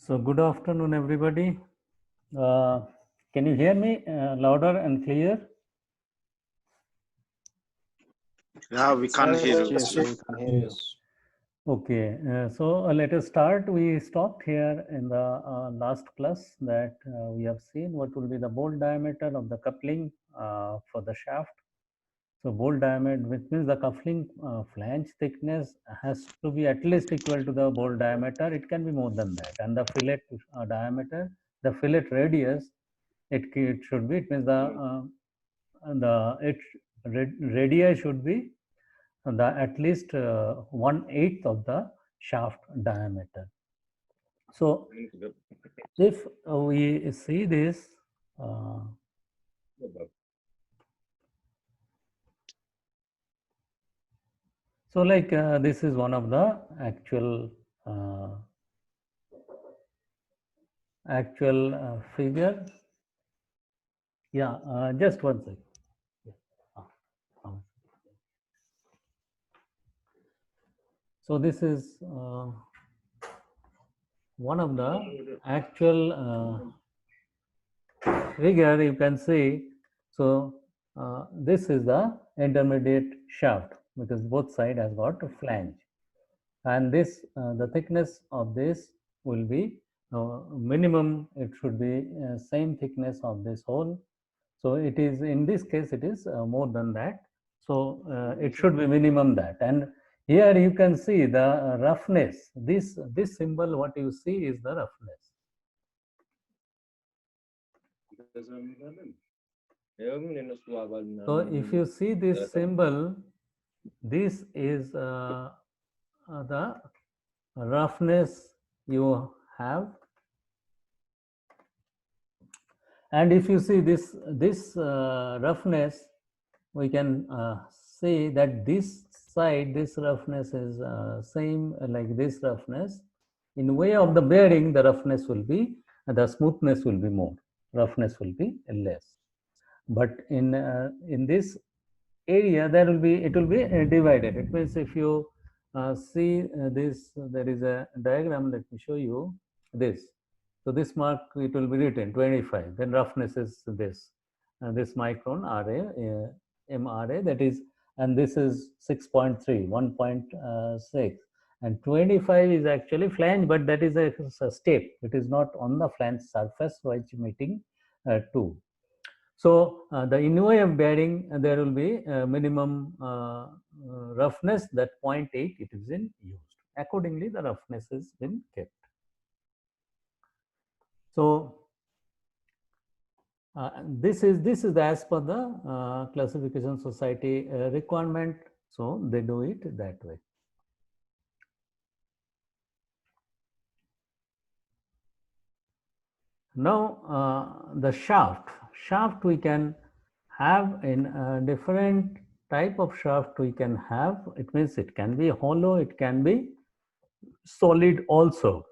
So good afternoon, everybody. Can you hear me louder and clear? Yeah, we can't hear you. Yes, we can hear you. Okay, so let us start. We stopped here in the last class that we have seen what will be the bolt diameter of the coupling for the shaft. So bolt diameter, which means the coupling flange thickness has to be at least equal to the bolt diameter. It can be more than that. And the fillet diameter, the fillet radius, it should be. It means radii should be at least 1/8 of the shaft diameter. So if we see this, so like this is one of the actual figure. Yeah, just one second. Yeah. So this is one of the actual figure you can see. So this is the intermediate shaft because both side has got a flange, and this the thickness of this will be minimum. It should be same thickness of this hole. So it is in this case it is more than that. So it should be minimum that. And here you can see the roughness. This symbol what you see is the roughness. So if you see this symbol, this is the roughness you have. And if you see this roughness, we can say that this side, this roughness is same like this roughness. In way of the bearing, the roughness will be, the smoothness will be more, roughness will be less. But in this area, there will be, it will be divided. It means if you see this, there is a diagram. Let me show you this. So this mark, it will be written 25. Then roughness is this micron RA, MRA, that is, and this is 6.3, 1.6, and 25 is actually flange, but that is a step. It is not on the flange surface which meeting 2. So the in way of bearing, there will be minimum roughness, that 0.8 it is in used. Accordingly, the roughness is been kept. So this is as per the classification society requirement. So they do it that way. Now the shaft we can have in a different type of shaft we can have. It means it can be hollow, it can be solid also.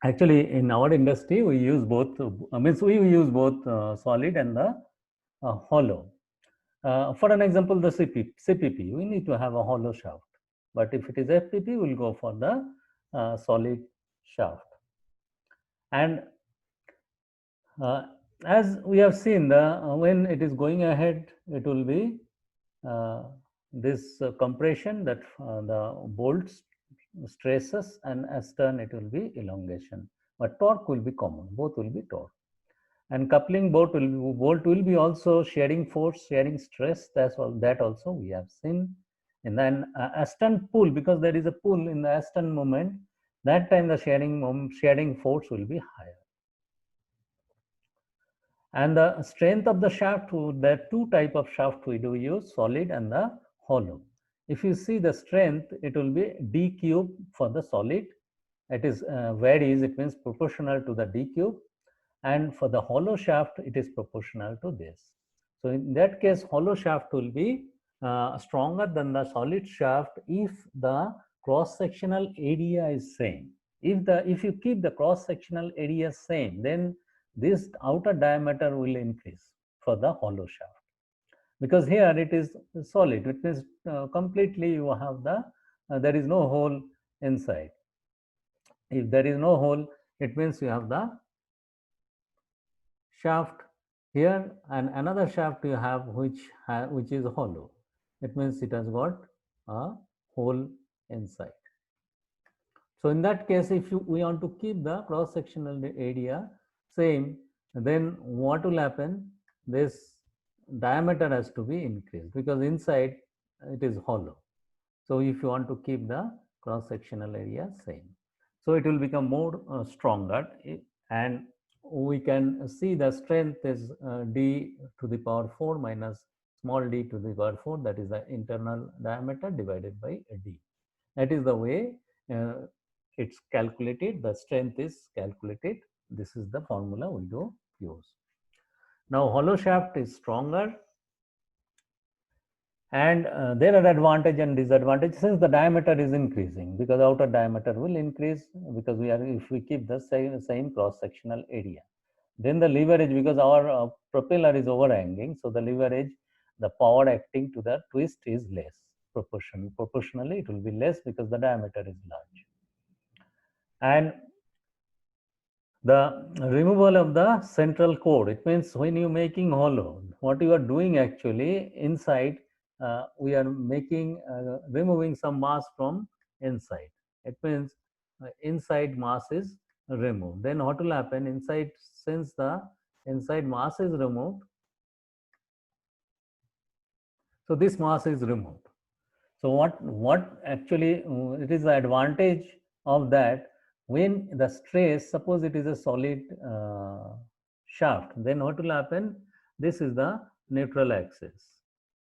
Actually, in our industry, we use both. Means we use both solid and the hollow. For an example, the CPP, we need to have a hollow shaft. But if it is FPP, we'll go for the solid shaft. And as we have seen, when it is going ahead, it will be this compression that the bolts stresses, and astern it will be elongation. But torque will be common. Both will be torque. And coupling bolt will be also shearing force, shearing stress. That also we have seen. And then astern pull, because there is a pull in the astern moment. That time the shearing force will be higher. And the strength of the shaft, there are two type of shaft we do use, solid and the hollow. If you see the strength, it will be d cube for the solid. It is varies, it means proportional to the d cube. And for the hollow shaft, it is proportional to this. So in that case, hollow shaft will be stronger than the solid shaft if the cross-sectional area is same. If you keep the cross-sectional area same, then this outer diameter will increase for the hollow shaft. Because here it is solid, it means completely you have the, there is no hole inside. If there is no hole, it means you have the shaft here and another shaft you have which is hollow. It means it has got a hole inside. So in that case, if we want to keep the cross-sectional area same, then what will happen? This diameter has to be increased because inside it is hollow. So if you want to keep the cross-sectional area same, so it will become more stronger, and we can see the strength is d to the power 4 minus small d to the power 4, that is the internal diameter divided by d. That is the way it's calculated, the strength is calculated. This is the formula we do use. Now hollow shaft is stronger, and there are advantage and disadvantage since the diameter is increasing, because outer diameter will increase because if we keep the same cross sectional area. Then the leverage, because our propeller is overhanging, so the leverage, the power acting to the twist is less. Proportionally it will be less because the diameter is large. And the removal of the central core, it means when you're making hollow, what you are doing actually inside, we are removing some mass from inside. It means inside mass is removed. Then what will happen inside, since the inside mass is removed, so this mass is removed. So what actually it is the advantage of that, when the stress, suppose it is a solid shaft, then what will happen? This is the neutral axis,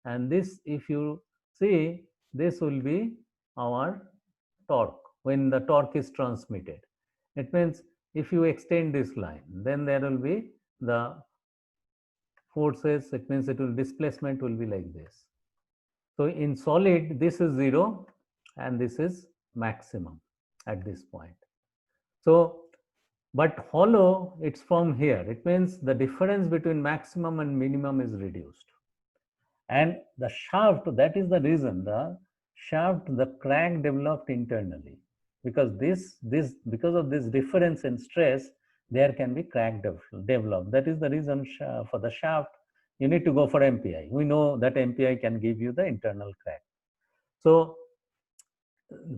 and this, if you see, this will be our torque when the torque is transmitted. It means if you extend this line, then there will be the forces. It means it will displacement will be like this. So in solid, this is 0 and this is maximum at this point. So, but hollow, it's from here. It means the difference between maximum and minimum is reduced. And the shaft, that is the reason the shaft, the crack developed internally, because because of this difference in stress, there can be crack developed. That is the reason for the shaft, you need to go for MPI. We know that MPI can give you the internal crack. So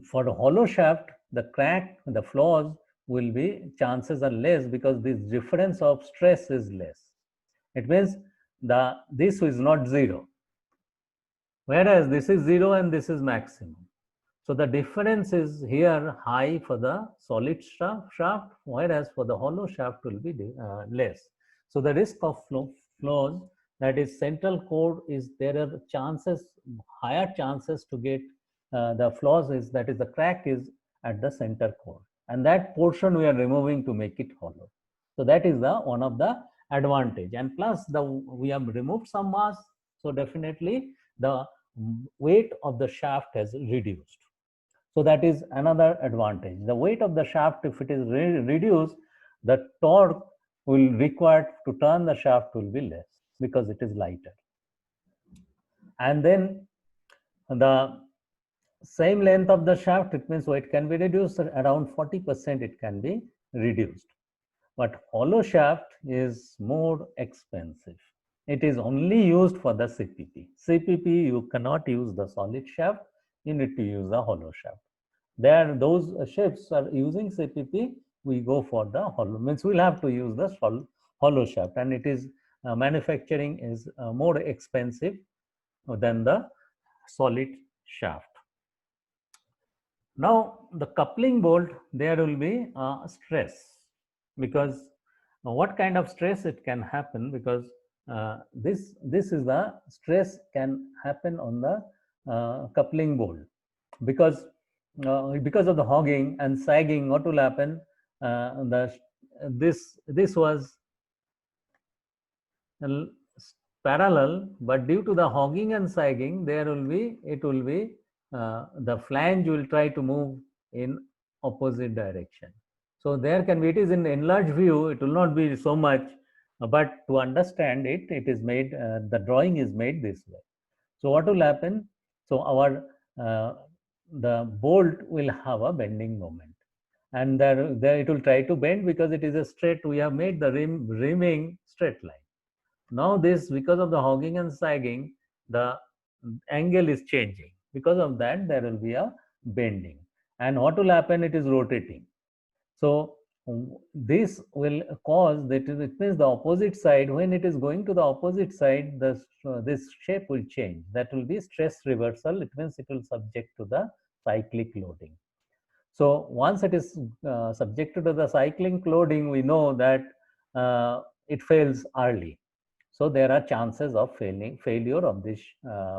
for the hollow shaft, the crack, the flaws will be, chances are less because this difference of stress is less. It means this is not 0, whereas this is 0 and this is maximum. So the difference is here high for the solid shaft, whereas for the hollow shaft will be less. So the risk of flaws, that is central core, is there are chances, higher chances to get the flaws is, that is the crack is at the center core, and that portion we are removing to make it hollow. So that is the one of the advantage, and plus we have removed some mass, so definitely the weight of the shaft has reduced. So that is another advantage. The weight of the shaft, if it is reduced, the torque will required to turn the shaft will be less because it is lighter. And then the same length of the shaft, it means weight can be reduced around 40%, it can be reduced. But hollow shaft is more expensive. It is only used for the CPP. CPP, you cannot use the solid shaft, you need to use the hollow shaft. There, those ships are using CPP, we go for the hollow, means we'll have to use the hollow shaft, and it is manufacturing is more expensive than the solid shaft. Now the coupling bolt, there will be stress, because what kind of stress it can happen, because this is the stress can happen on the coupling bolt, because of the hogging and sagging, what will happen? This was parallel, but due to the hogging and sagging, the flange will try to move in opposite direction. So there can be, it is in enlarged view, it will not be so much, but to understand it, it is made, the drawing is made this way. So what will happen? So the bolt will have a bending moment, and there it will try to bend because it is a straight. We have made the rimming straight line. Now this, because of the hogging and sagging, the angle is changing. Because of that, there will be a bending. And what will happen? It is rotating. So this will cause that, it means the opposite side, when it is going to the opposite side, this shape will change. That will be stress reversal. It means it will subject to the cyclic loading. So once it is subjected to the cyclic loading, we know that it fails early. So there are chances of failure of this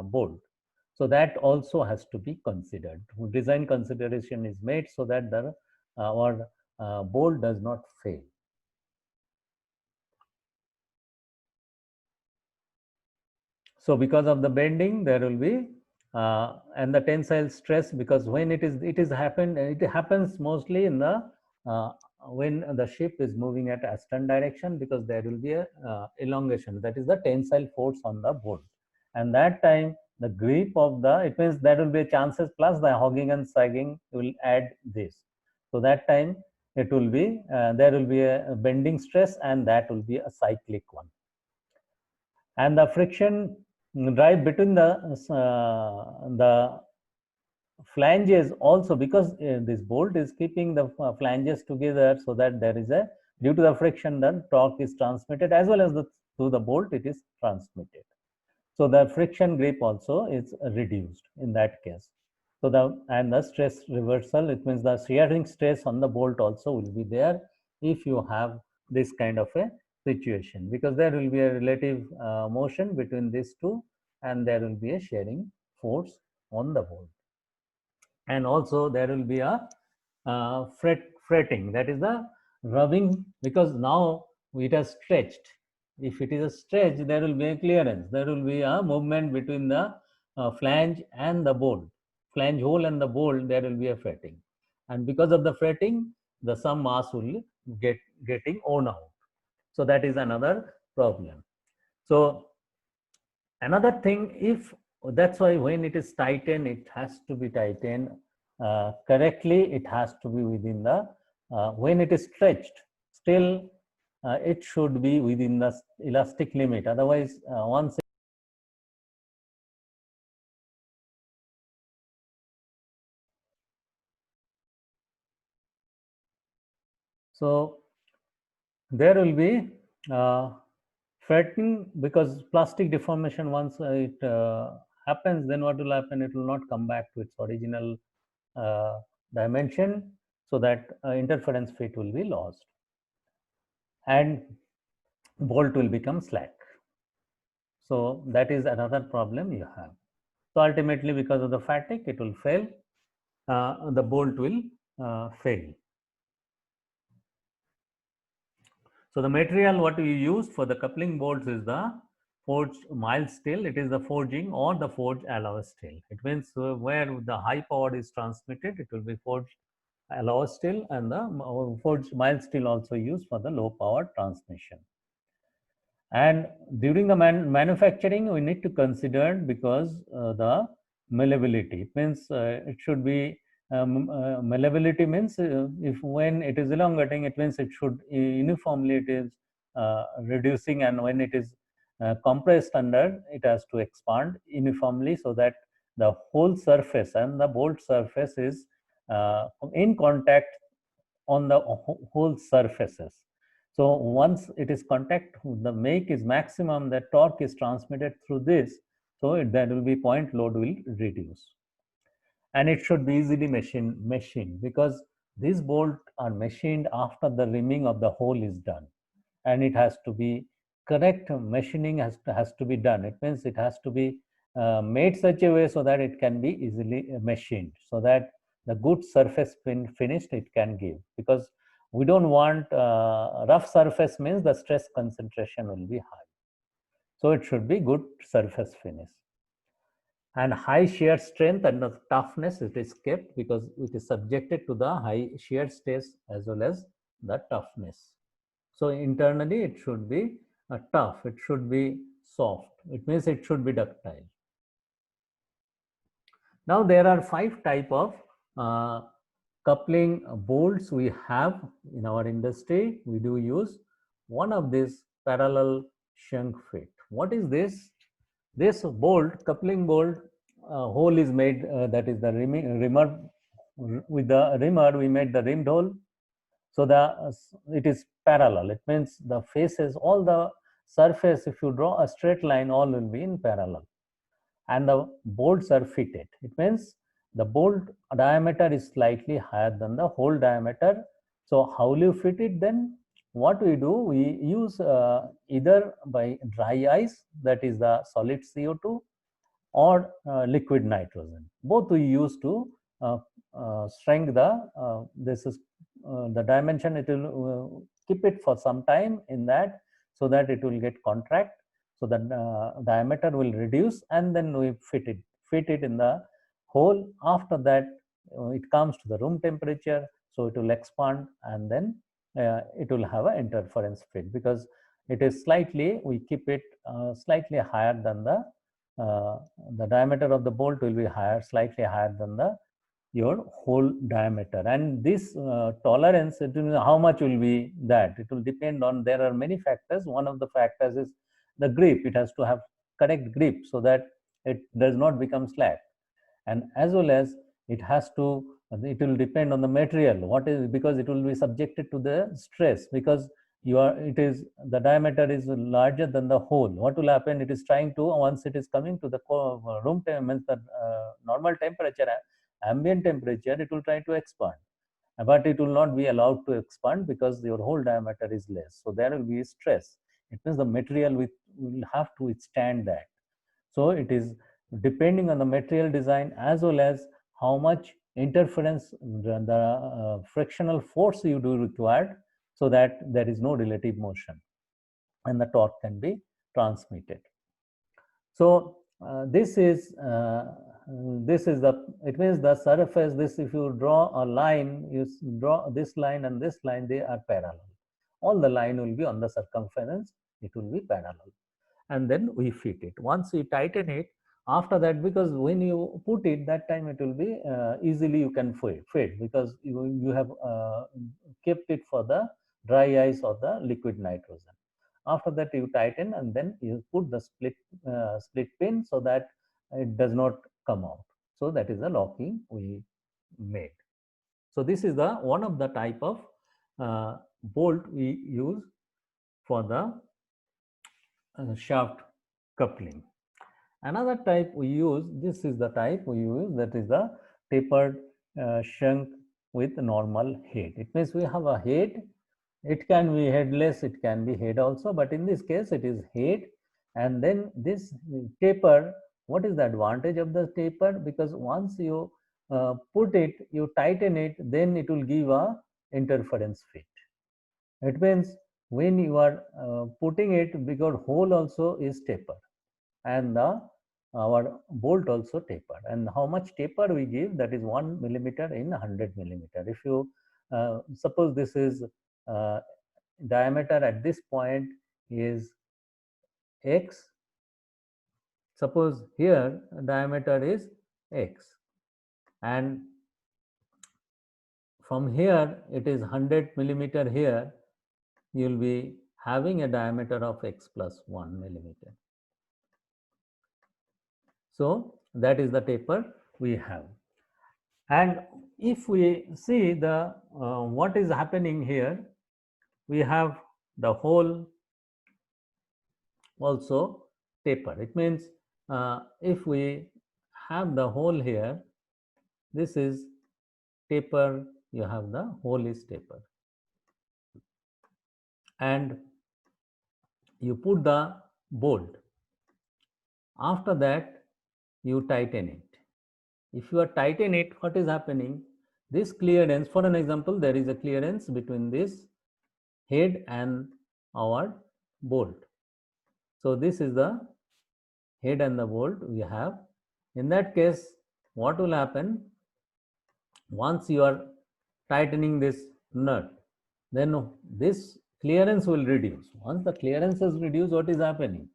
bolt. So that also has to be considered. Design consideration is made so that our bolt does not fail. So because of the bending, there will be and the tensile stress, because when it happens mostly in the when the ship is moving at astern direction, because there will be a elongation, that is the tensile force on the bolt, and that time the grip of the, it means there will be chances plus the hogging and sagging will add this. So that time it will be there will be a bending stress, and that will be a cyclic one. And the friction drive between the flanges also, because this bolt is keeping the flanges together, so that there is a, due to the friction, the torque is transmitted, as well as through the bolt it is transmitted. So the friction grip also is reduced in that case. So the stress reversal, it means the shearing stress on the bolt also will be there if you have this kind of a situation, because there will be a relative motion between these two, and there will be a shearing force on the bolt. And also there will be a fretting, that is the rubbing, because now it has stretched. If it is a stretch, there will be a clearance, there will be a movement between the flange and the bolt, flange hole and the bolt, there will be a fretting, and because of the fretting, some mass will getting worn out. So that is another problem. So another thing, if that's why when it is tightened, it has to be tightened correctly. It has to be within the when it is stretched, still it should be within the elastic limit. Otherwise, once so there will be fretting, because plastic deformation, once it happens, then what will happen? It will not come back to its original dimension, so that interference fit will be lost, and bolt will become slack. So that is another problem you have. So ultimately, because of the fatigue, it will fail. The bolt will fail. So the material what we use for the coupling bolts is the forged mild steel. It is the forging or the forged alloy steel. It means where the high power is transmitted, it will be forged alloy steel, and the forged mild steel also used for the low power transmission. And during the manufacturing, we need to consider, because the malleability. It means it should be malleability means if when it is elongating, it means it should uniformly it is reducing, and when it is compressed under, it has to expand uniformly, so that the whole surface and the bolt surface is in contact on the whole surfaces. So once it is contact, the make is maximum, the torque is transmitted through this, so there will be point load will reduce. And it should be easily machined, because these bolts are machined after the rimming of the hole is done, and it has to be correct machining has to be done. It means it has to be made such a way so that it can be easily machined, so that the good surface finished it can give, because we don't want rough surface, means the stress concentration will be high. So it should be good surface finish. And high shear strength and the toughness, it is kept because it is subjected to the high shear stress as well as the toughness. So internally it should be tough, it should be soft, it means it should be ductile. Now there are 5 type of coupling bolts we have in our industry, we do use one of these parallel shank fit. What is this? This bolt, coupling bolt, hole is made, that is the rimmer, with the rimmer we made the rimmed hole. So it is parallel. It means the faces, all the surface, if you draw a straight line, all will be in parallel. And the bolts are fitted. It means the bolt diameter is slightly higher than the hole diameter. So how will you fit it then? What we do, we use either by dry ice, that is the solid CO2, or liquid nitrogen. Both we use to shrink this is the dimension. It will keep it for some time in that, so that it will get contract, so the diameter will reduce, and then we fit it in the hole. After that, it comes to the room temperature, so it will expand, and then it will have an interference fit, because it is slightly, we keep it slightly higher than the diameter of the bolt will be higher, slightly higher than your hole diameter. And this tolerance, how much will be that? It will depend on, there are many factors. One of the factors is the grip. It has to have correct grip so that it does not become slack. And as well as it will depend on the material. What is, because it will be subjected to the stress, because the diameter is larger than the hole. What will happen? It is trying to, once it is coming to the room temperature, normal temperature, ambient temperature, it will try to expand, but it will not be allowed to expand because your hole diameter is less. So there will be stress. It means the material will have to withstand that. So it is depending on the material design, as well as how much interference, the frictional force you do required, so that there is no relative motion and the torque can be transmitted. So it means the surface, this, if you draw a line, you draw this line and this line, they are parallel. All the line will be on the circumference, it will be parallel. And then we fit it. Once we tighten it, after that, because when you put it, that time it will be easily you can fit, because you have kept it for the dry ice or the liquid nitrogen. After that, you tighten, and then you put the split pin so that it does not come out. So that is the locking we made. So this is the one of the type of bolt we use for the shaft coupling. Another type we use, this is the type we use, that is the tapered shank with normal head. It means we have a head. It can be headless, it can be head also, but in this case it is head. And then this taper, what is the advantage of the taper? Because once you put it, you tighten it, then it will give a interference fit. It means when you are putting it, because hole also is taper, and our bolt also taper. And how much taper we give? That is 1 millimeter in 100 millimeter. If you suppose this is diameter at this point is x, suppose here diameter is x, and from here it is 100 millimeter, here you will be having a diameter of x plus 1 millimeter. So that is the taper we have. And if we see the what is happening here, we have the hole also taper. It means if we have the hole here, this is taper, you have the hole is taper, and you put the bolt. After that, you tighten it. If you are tighten it, what is happening? This clearance, for an example, there is a clearance between this head and our bolt. So this is the head and the bolt we have. In that case, what will happen? Once you are tightening this nut, then this clearance will reduce. Once the clearance is reduced, what is happening?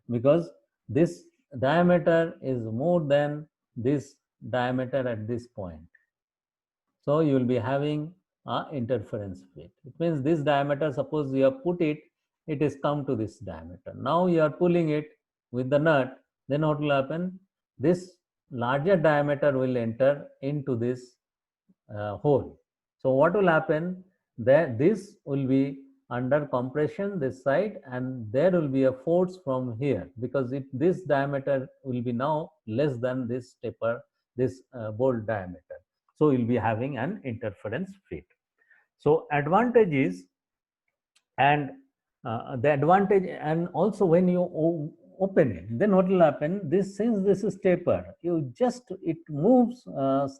Because this diameter is more than this diameter at this point. So you will be having a interference fit. It means this diameter, suppose you have put it, it is come to this diameter. Now you are pulling it with the nut, then what will happen? This larger diameter will enter into this hole. So what will happen? That this will be under compression this side, and there will be a force from here, because this diameter will be now less than this taper, this bolt diameter. So you'll be having an interference fit. So advantage is, and the advantage, and also when you open it, then what will happen? This, since this is taper, you just, it moves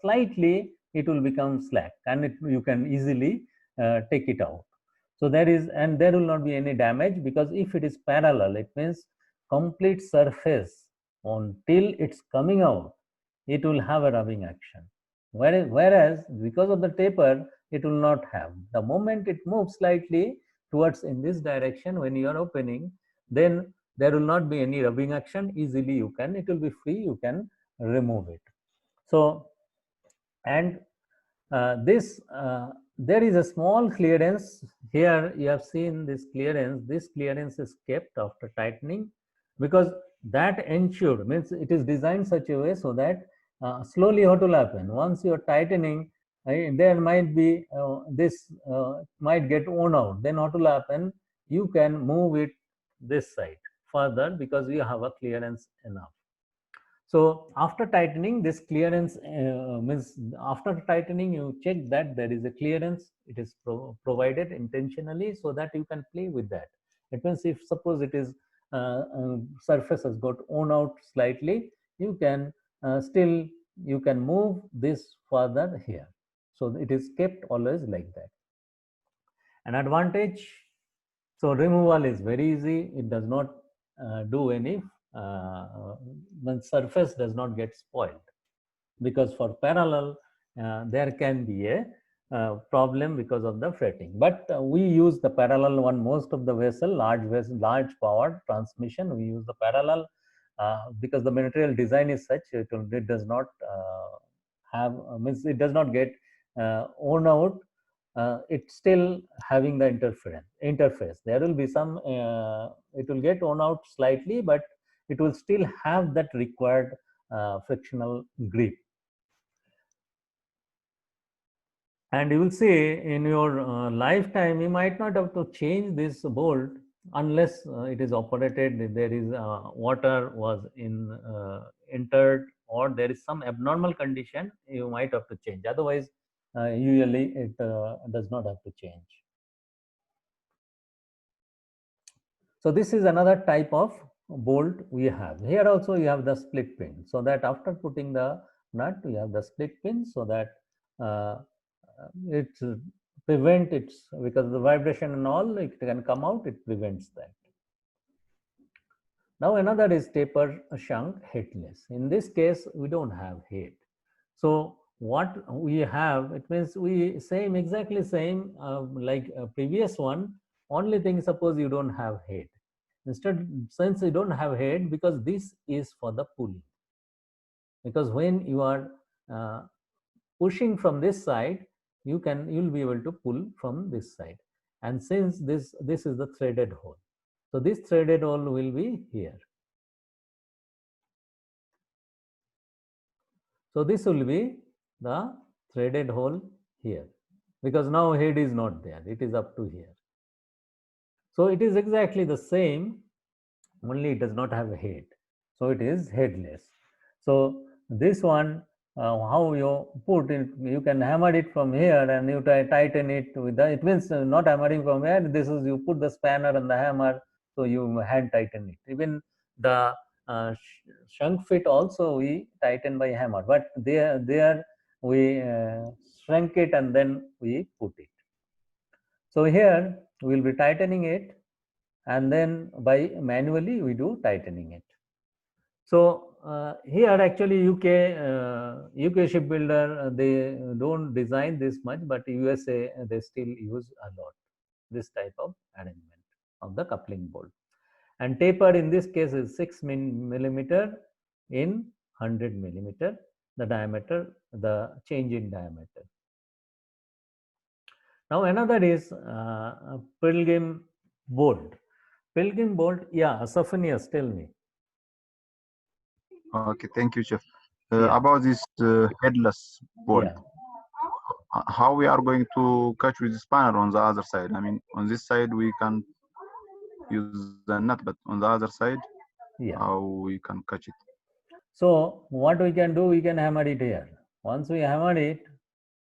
slightly, it will become slack, and you can easily take it out. So there is, and there will not be any damage, because if it is parallel, it means complete surface until it's coming out, it will have a rubbing action. Whereas because of the taper, it will not have. The moment it moves slightly towards in this direction, when you are opening, then there will not be any rubbing action. Easily you can, it will be free, you can remove it. So, and this there is a small clearance here. You have seen this clearance. This clearance is kept after tightening, because that ensured, means it is designed such a way so that slowly what will happen, once you are tightening, there might be this might get worn out. Then what will happen? You can move it this side further, because you have a clearance enough. So after tightening, this clearance means, after tightening you check that there is a clearance, it is provided intentionally so that you can play with that. It means if suppose it is surface has got worn out slightly, you can still, you can move this further here. So it is kept always like that. An advantage, so removal is very easy. It does not do any, the surface does not get spoiled, because for parallel there can be a problem because of the fretting. But we use the parallel one, most of the vessel, large power transmission, we use the parallel because the material design is such, it does not have, means it does not get worn out. It's still having the interface. There will be some, it will get worn out slightly, but it will still have that required frictional grip. And you will see in your lifetime, you might not have to change this bolt unless it is operated, there is water was entered, or there is some abnormal condition, you might have to change. Otherwise, usually it does not have to change. So this is another type of bolt we have. Here also you have the split pin, so that after putting the nut, you have the split pin, so that it prevent it, because the vibration and all, it can come out, it prevents that. Now another is taper shank headless. In this case, we don't have head. So what we have, it means we same, exactly same like previous one. Only thing, suppose you don't have head. Instead, since you don't have head, because this is for the pulling. Because when you are pushing from this side, you'll be able to pull from this side. And since this is the threaded hole, so this threaded hole will be here. So this will be the threaded hole here, because now head is not there, it is up to here. So it is exactly the same, only it does not have a head. So it is headless. So this one, how you put it, you can hammer it from here and you tighten it with the, it means not hammering from here, this is, you put the spanner and the hammer, so you hand tighten it. Even the shrunk fit also we tighten by hammer, but there we shrunk it and then we put it. So here we will be tightening it, and then by manually we do tightening it. So here actually UK shipbuilder, they don't design this much, but USA they still use a lot this type of arrangement of the coupling bolt. And taper in this case is 6 millimeter in 100 millimeter, the diameter, the change in diameter. Now another is pilgrim bolt. Pilgrim bolt, yeah, Sophonius, tell me. Okay, thank you, Chef. Yeah, About this headless bolt, yeah. how we are going to catch with the spanner on the other side? I mean, on this side we can use the nut, but on the other side, Yeah. how we can catch it? So what we can do, we can hammer it here. Once we hammer it,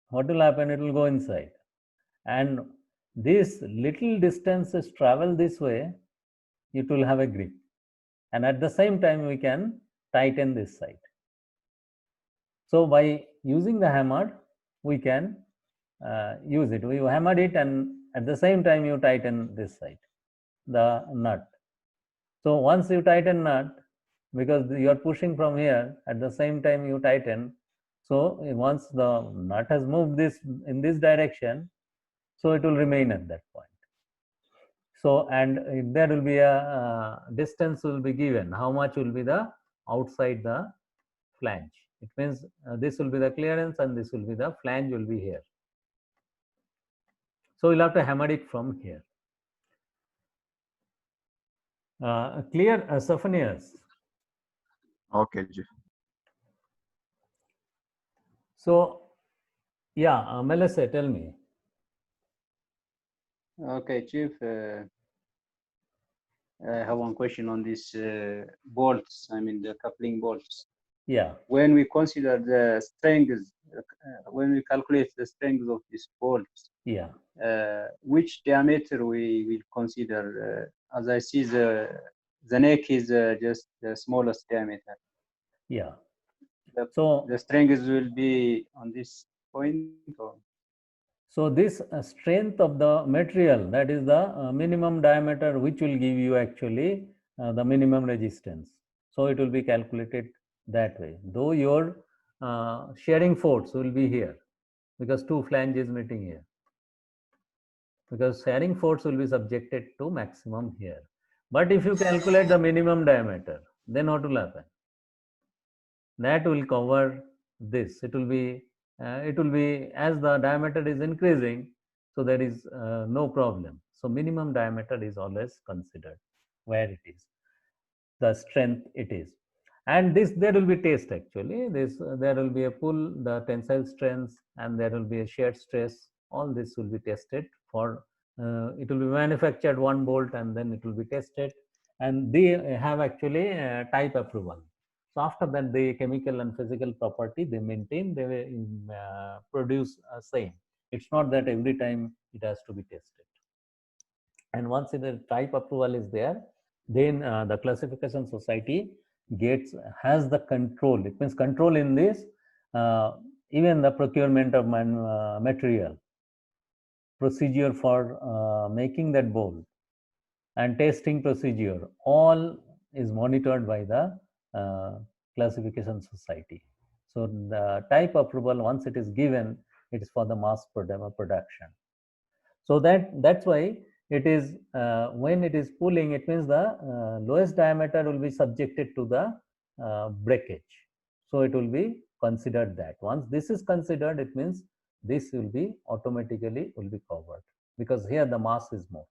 what will happen? It will go inside. And this little distances travel this way, it will have a grip. And at the same time, we can tighten this side. So by using the hammer, we can use it. You hammer it and at the same time you tighten this side, the nut. So once you tighten nut, because you are pushing from here, at the same time you tighten. So once the nut has moved this in this direction, so it will remain at that point. So and there will be a distance will be given. How much will be the outside the flange? It means this will be the clearance and this will be the flange will be here. So we'll have to hammer it from here. Clear, Sophonius? Okay, Chef. So, yeah, Melissa, tell me. Okay, Chief. I have one question on these bolts. I mean the coupling bolts. Yeah, When we consider the strength, when we calculate the strength of these bolts, yeah. which diameter we will consider? As I see, the neck is just the smallest diameter. Yeah. So the strength will be on this point, or? So this strength of the material, that is the minimum diameter, which will give you actually the minimum resistance. So it will be calculated that way. Though your shearing force will be here, because two flanges meeting here. Because shearing force will be subjected to maximum here. But if you calculate the minimum diameter, then what will happen? That will cover this. It will be as the diameter is increasing, so there is no problem. So minimum diameter is always considered where it is, the strength it is. And this there will be test actually. This there will be a pull, the tensile strength, and there will be a shear stress. All this will be tested for. It will be manufactured one bolt and then it will be tested, and they have actually type approval. So after that, the chemical and physical property they maintain, they produce same. It's not that every time it has to be tested. And once the type approval is there, then the classification society has the control. It means control in this, even the procurement of material, procedure for making that bolt, and testing procedure, all is monitored by the classification society. So the type approval, once it is given, it is for the mass production. So that's why it is when it is pulling, it means the lowest diameter will be subjected to the breakage. So it will be considered that. Once this is considered, it means this will be automatically will be covered, because here the mass is more.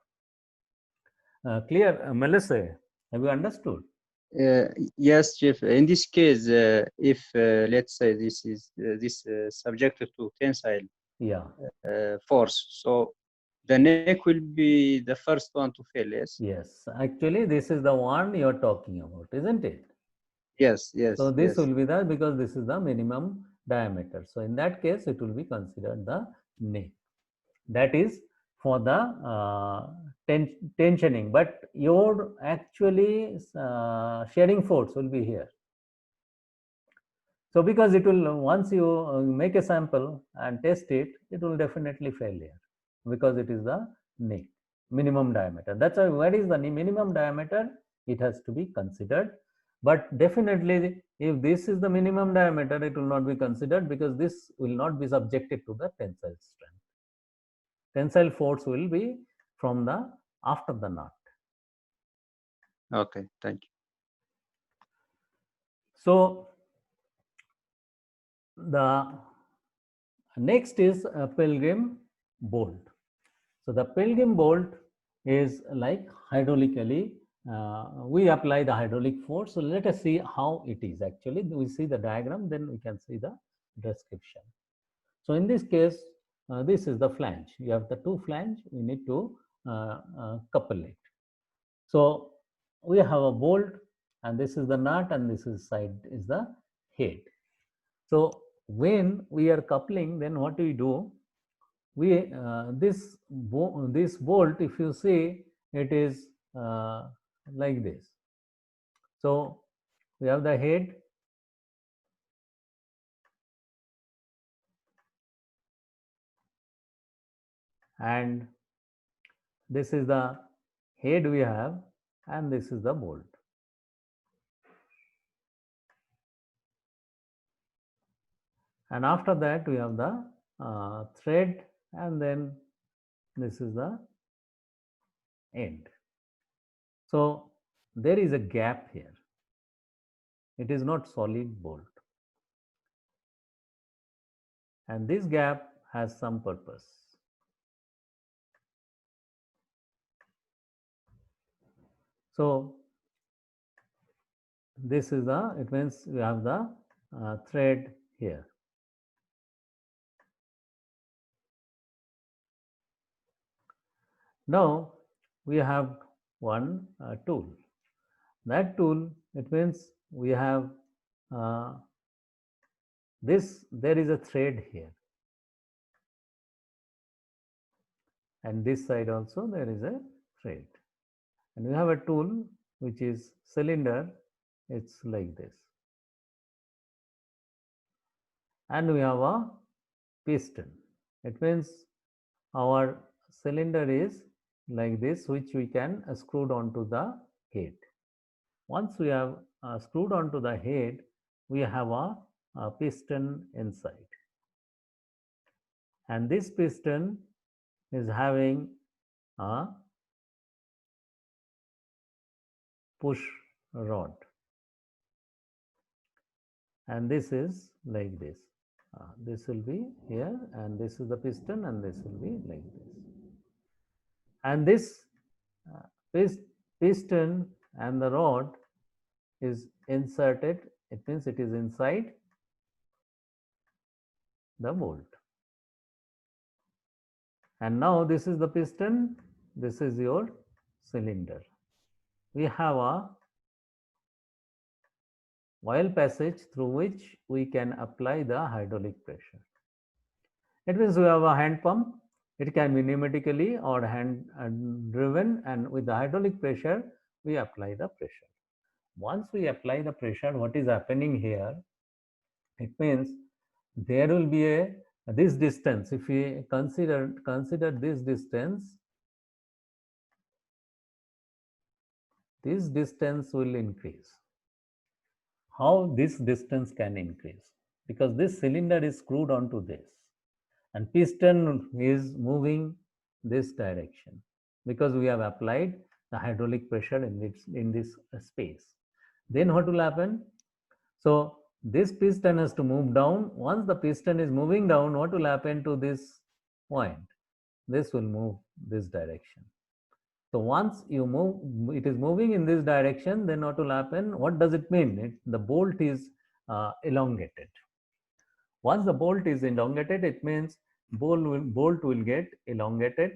Clear, Melissa? Have you understood? Yes, Chief. In this case, if let's say this is subjected to tensile Yeah. force, so the neck will be the first one to fail. Yes. Yes. Actually, this is the one you are talking about, isn't it? Yes. Yes. So this yes. will be the, because this is the minimum diameter. So in that case, it will be considered the neck. That is for the tensioning, but your actually shearing force will be here. So because it will, once you make a sample and test it, it will definitely fail here, because it is the neck minimum diameter. That's why what is the minimum diameter, it has to be considered. But definitely if this is the minimum diameter, it will not be considered, because this will not be subjected to the tensile strength. Tensile force will be from the after the knot. Okay, thank you. So the next is a pilgrim bolt. So the Pilgrim bolt is like hydraulically, we apply the hydraulic force. So let us see how it is actually. We see the diagram, then we can see the description. So in this case, this is the flange. You have the two flange, we need to couple it. So we have a bolt, and this is the nut, and this is side is the head. So when we are coupling, then what we do? We this bolt, if you see, it is like this. So we have the head, and this is the head we have, and this is the bolt. And after that we have the thread, and then this is the end. So there is a gap here. It is not solid bolt, and this gap has some purpose. So this is the, it means we have the thread here. Now we have one tool. That tool, it means we have this, there is a thread here, and this side also there is a thread, and we have a tool which is cylinder. It's like this, and we have a piston. It means our cylinder is like this, which we can screw onto the head. Once we have screwed onto the head, we have a piston inside, and this piston is having a push rod, and this is like this. This will be here, and this is the piston, and this will be like this. And this piston and the rod is inserted. It means it is inside the bolt. And now this is the piston, this is your cylinder. We have a oil passage through which we can apply the hydraulic pressure. It means we have a hand pump. It can be pneumatically or hand driven, and with the hydraulic pressure, we apply the pressure. Once we apply the pressure, what is happening here? It means there will be this distance. If we consider this distance will increase. How this distance can increase? Because this cylinder is screwed onto this, and piston is moving this direction, because we have applied the hydraulic pressure in this space. Then what will happen? So this piston has to move down. Once the piston is moving down, what will happen to this point? This will move this direction. So once you move, it is moving in this direction, then what will happen? What does it mean? The bolt is elongated. Once the bolt is elongated, it means bolt will get elongated,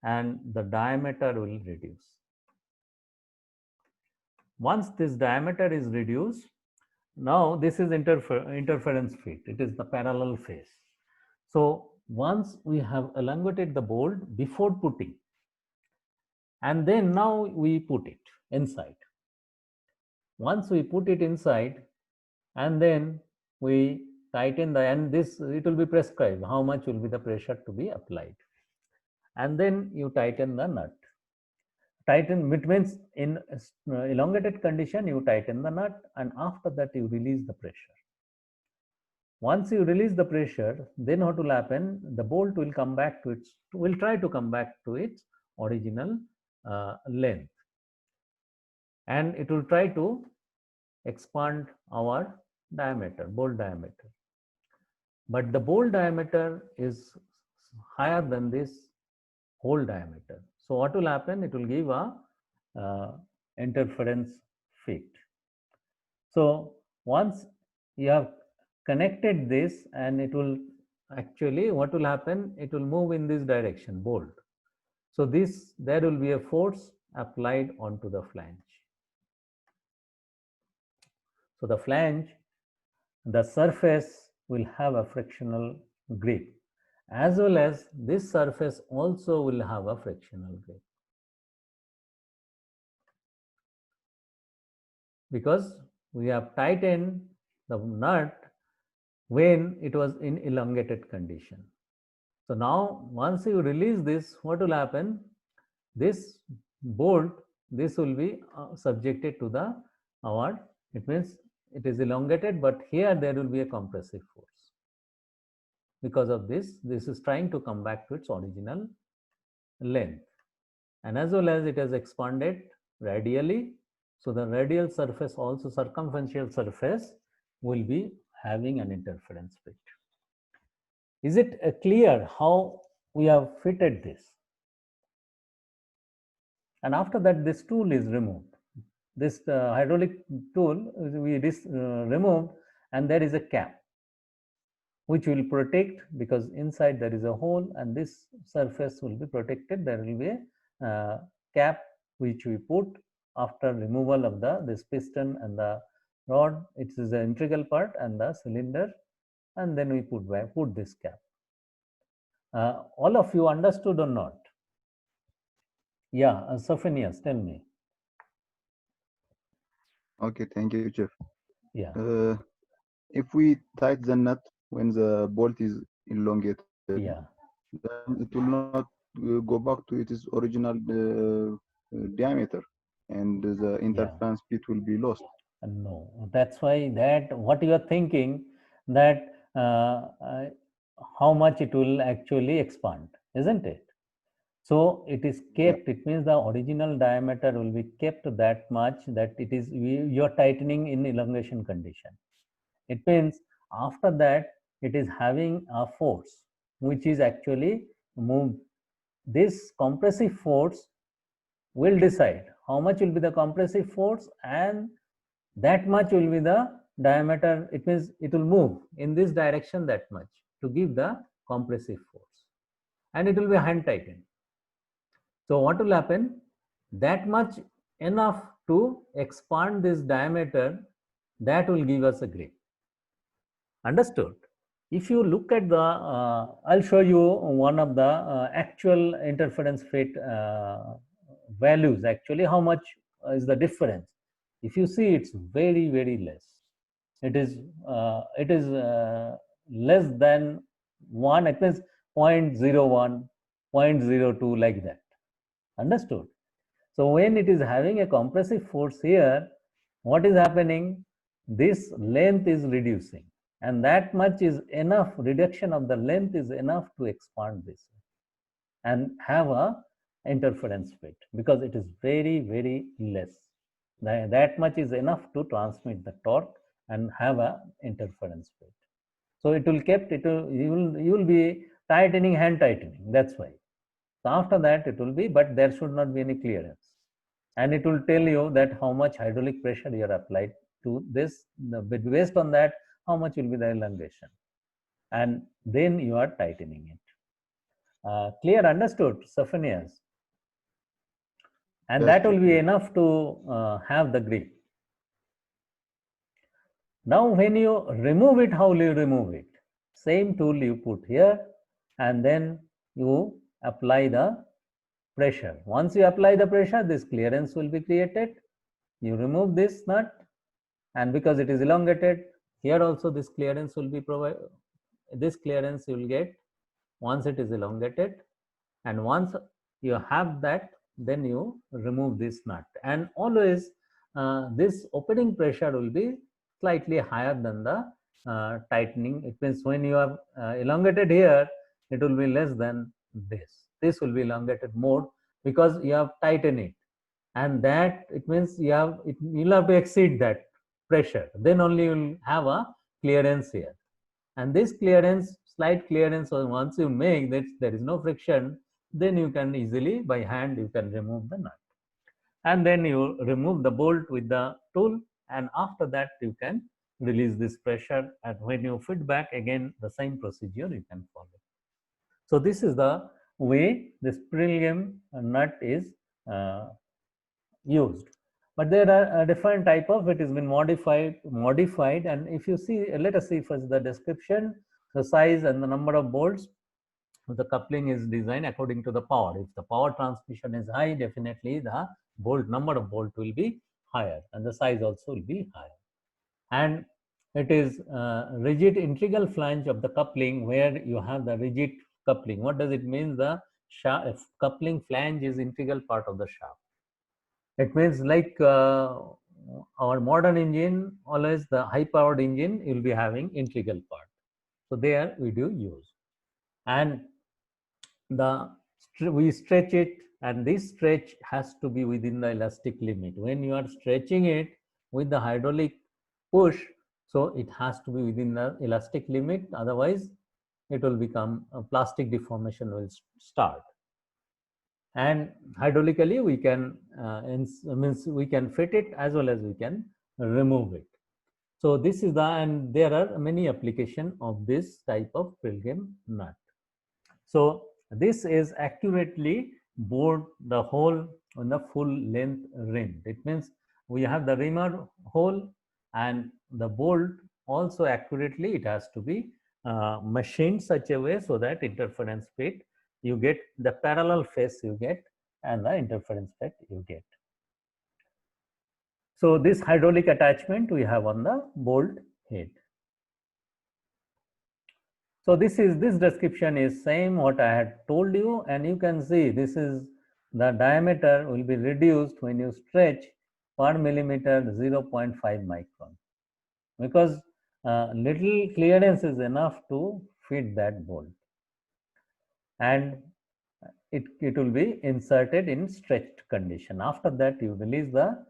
and the diameter will reduce. Once this diameter is reduced, now this is interference fit. It is the parallel phase. So once we have elongated the bolt before putting, and then now we put it inside. Once we put it inside, and then we tighten the, and this, it will be prescribed how much will be the pressure to be applied, and then you tighten the nut. Tighten, it means in elongated condition you tighten the nut, and after that you release the pressure. Once you release the pressure, then what will happen? The bolt will come back to its, will try to come back to its original length, and it will try to expand our diameter, bolt diameter. But the bolt diameter is higher than this whole diameter. So what will happen? It will give a interference fit. So once you have connected this, and it will actually, what will happen? It will move in this direction, bolt. So there will be a force applied onto the flange. So the flange, the surface will have a frictional grip, as well as this surface also will have a frictional grip, because we have tightened the nut when it was in elongated condition. So now once you release this, what will happen? This bolt, this will be subjected to the award. It means it is elongated, but here there will be a compressive force. Because of this, this is trying to come back to its original length. And as well as it has expanded radially, so the radial surface, also circumferential surface, will be having an interference fit. Is it clear how we have fitted this? And after that, this tool is removed. This hydraulic tool we removed, and there is a cap which will protect, because inside there is a hole and this surface will be protected. There will be a cap which we put after removal of this piston and the rod. It is the integral part and the cylinder, and then we put this cap. All of you understood or not? Yeah, Sophonius, tell me. Okay, thank you, Chief. Yeah. If we tight the nut when the bolt is elongated, Yeah. then it will not go back to its original diameter, and the interference fit will be lost. No, that's why that what you are thinking, that how much it will actually expand, isn't it? So it is kept, it means the original diameter will be kept that much, that it is, you are tightening in elongation condition. It means after that it is having a force which is actually moved. This compressive force will decide how much will be the compressive force, and that much will be the diameter. It means it will move in this direction that much to give the compressive force, and it will be hand tightened. So what will happen? That much enough to expand this diameter, that will give us a grip. Understood? If you look at the, I'll show you one of the actual interference fit values, actually how much is the difference. If you see, it's very, very less. It is less than 1, it means 0.01, 0.02, like that. Understood? So when it is having a compressive force here, what is happening? This length is reducing, and that much is enough, reduction of the length is enough to expand this and have a interference fit, because it is very, very less. That much is enough to transmit the torque and have a interference fit. So it will kept, you will be tightening, hand tightening, that's why. So after that it will be, but there should not be any clearance. And it will tell you that how much hydraulic pressure you are applied to this, based on that, how much will be the elongation. And then you are tightening it. Clear, understood, Sophonius? And Yes, that will be enough to have the grip. Now when you remove it, how will you remove it? Same tool you put here, and then you apply the pressure. Once you apply the pressure, this clearance will be created. You remove this nut, and because it is elongated, here also this clearance will be provided. This clearance you will get once it is elongated, and once you have that, then you remove this nut. And always this opening pressure will be slightly higher than the tightening. It means when you have elongated here, it will be less than this. This will be elongated more because you have tightened it, and that it means you'll have to exceed that pressure. Then only you'll have a clearance here, and this clearance slight clearance, or once you make that there is no friction, then you can easily by hand you can remove the nut, and then you remove the bolt with the tool, and after that you can release this pressure, and when you fit back again the same procedure you can follow. So this is the way this Pilgrim nut is used. But there are a different type of, it has been modified, and if you see, let us see first the description, the size and the number of bolts. The coupling is designed according to the power. If the power transmission is high, definitely the bolt number of bolt will be higher, and the size also will be higher. And it is rigid integral flange of the coupling, where you have the rigid coupling. What does it mean? The coupling flange is integral part of the shaft. It means like our modern engine, always the high powered engine, you will be having integral part. So there we do use, and we stretch it, and this stretch has to be within the elastic limit. When you are stretching it with the hydraulic push, so it has to be within the elastic limit, otherwise it will become a plastic deformation will start. And hydraulically we can means we can fit it as well as we can remove it. So this is the, and there are many applications of this type of Pilgrim nut. So this is accurately bored the hole on the full length rim. It means we have the rimmer hole, and the bolt also accurately it has to be machined such a way so that interference fit you get, the parallel face you get, and the interference fit you get. So this hydraulic attachment we have on the bolt head. So this description is same what I had told you, and you can see this is the diameter will be reduced when you stretch per millimeter 0.5 micron, because little clearance is enough to fit that bolt, and it will be inserted in stretched condition. After that you release the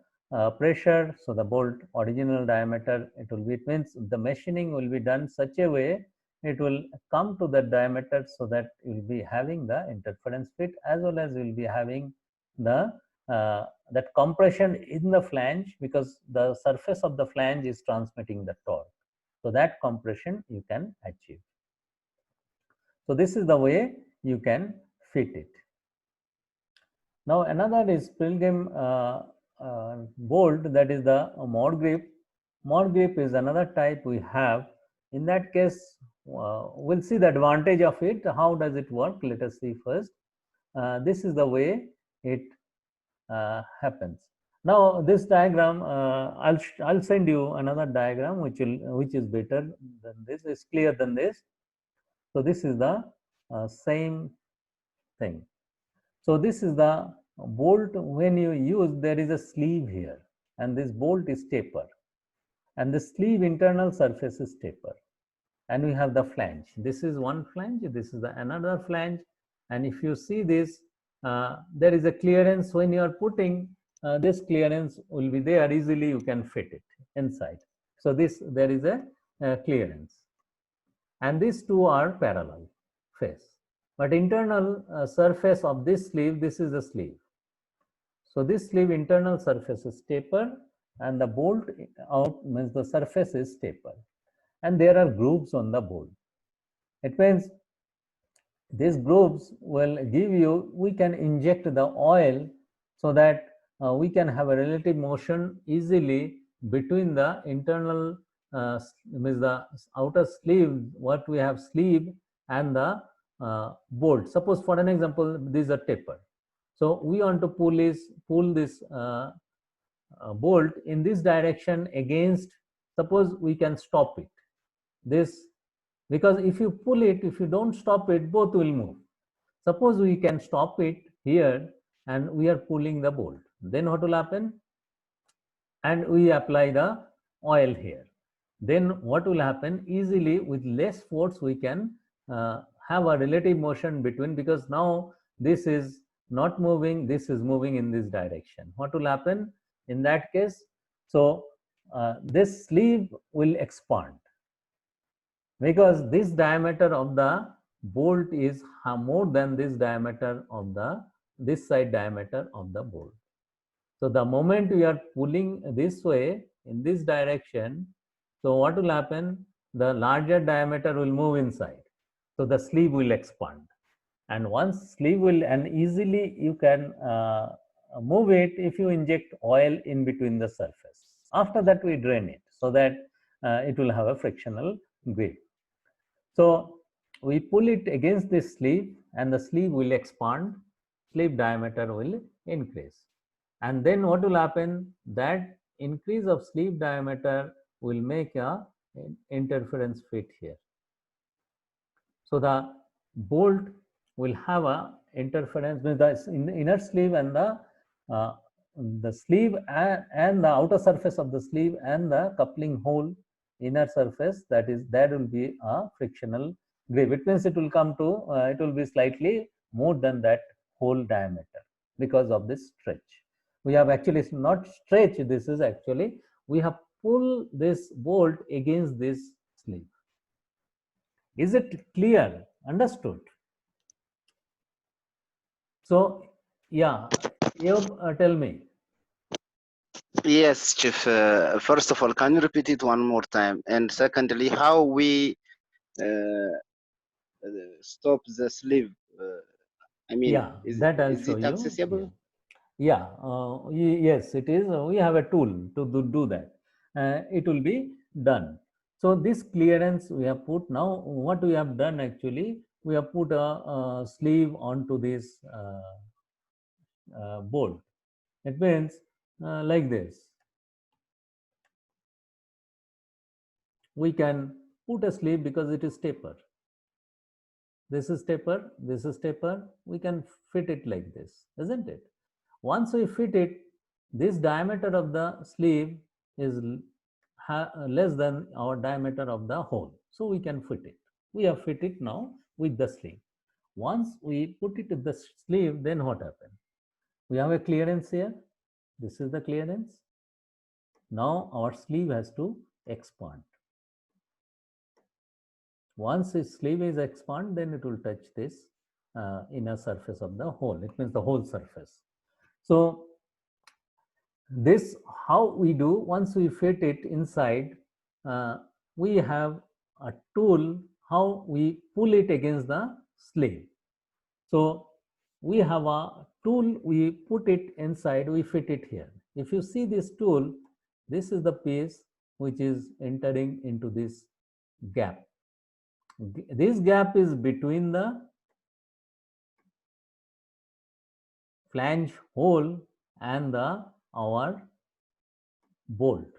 pressure, so the bolt original diameter it will be, it means the machining will be done such a way it will come to the diameter, so that you will be having the interference fit as well as you will be having the that compression in the flange, because the surface of the flange is transmitting the torque. So that compression you can achieve. So this is the way you can fit it. Now another is Pilgrim bolt, that is the mod grip. Mod grip is another type we have. In that case, we'll see the advantage of it. How does it work? Let us see first. This is the way it happens. Now this diagram, I'll send you another diagram which is better than this, is clear than this. So this is the same thing. So this is the bolt. When you use, there is a sleeve here, and this bolt is taper, and the sleeve internal surface is taper, and we have the flange. This is one flange, this is the another flange, and if you see this, there is a clearance. When you are putting this clearance will be there, easily you can fit it inside. So there is a clearance, and these two are parallel face. But internal surface of this sleeve, this is the sleeve. So this sleeve internal surface is taper, and the bolt out means the surface is taper, and there are grooves on the bolt. It means these grooves will give you, we can inject the oil so that we can have a relative motion easily between the internal means the outer sleeve, what we have sleeve, and the bolt. Suppose for an example, these are tapered. So we want to pull this bolt in this direction against, suppose we can stop it. This, because if you pull it, if you don't stop it, both will move. Suppose we can stop it here and we are pulling the bolt, then what will happen? And we apply the oil here. Then what will happen? Easily with less force we can have a relative motion between, because now this is not moving, this is moving in this direction. What will happen in that case? So this sleeve will expand, because this diameter of the bolt is more than this diameter of this side diameter of the bolt. So the moment we are pulling this way in this direction, so what will happen? The larger diameter will move inside. So the sleeve will expand. And once sleeve will, and easily you can move it if you inject oil in between the surface. After that we drain it so that it will have a frictional grip. So we pull it against this sleeve and the sleeve will expand, sleeve diameter will increase. And then what will happen? That increase of sleeve diameter will make a interference fit here. So the bolt will have a interference with the inner sleeve and the sleeve and the outer surface of the sleeve and the coupling hole inner surface, that is, there will be a frictional grip. It means it will come to it will be slightly more than that hole diameter because of this stretch. We have actually not stretch, this is actually we have pulled this bolt against this sleeve. Is it clear? Understood? So, yeah, you tell me. Yes, Chief. First of all, can you repeat it one more time? And secondly, how we stop the sleeve? I mean, Yeah, that I'll is show it you. accessible? Yeah, yes, it is. We have a tool to do that. It will be done. So this clearance we have put. Now what we have done actually, we have put a sleeve onto this bolt. It means like this. We can put a sleeve because it is taper. This is taper, this is taper. We can fit it like this, isn't it? Once we fit it, this diameter of the sleeve is less than our diameter of the hole. So we can fit it. We have fit it now with the sleeve. Once we put it in the sleeve, then what happens? We have a clearance here. This is the clearance. Now our sleeve has to expand. Once its sleeve is expand, then it will touch this inner surface of the hole. It means the whole surface. So this how we do. Once we fit it inside, we have a tool how we pull it against the sleeve. So we have a tool, we put it inside, we fit it here. If you see this tool, this is the piece which is entering into this gap. This gap is between the flange hole and our bolt.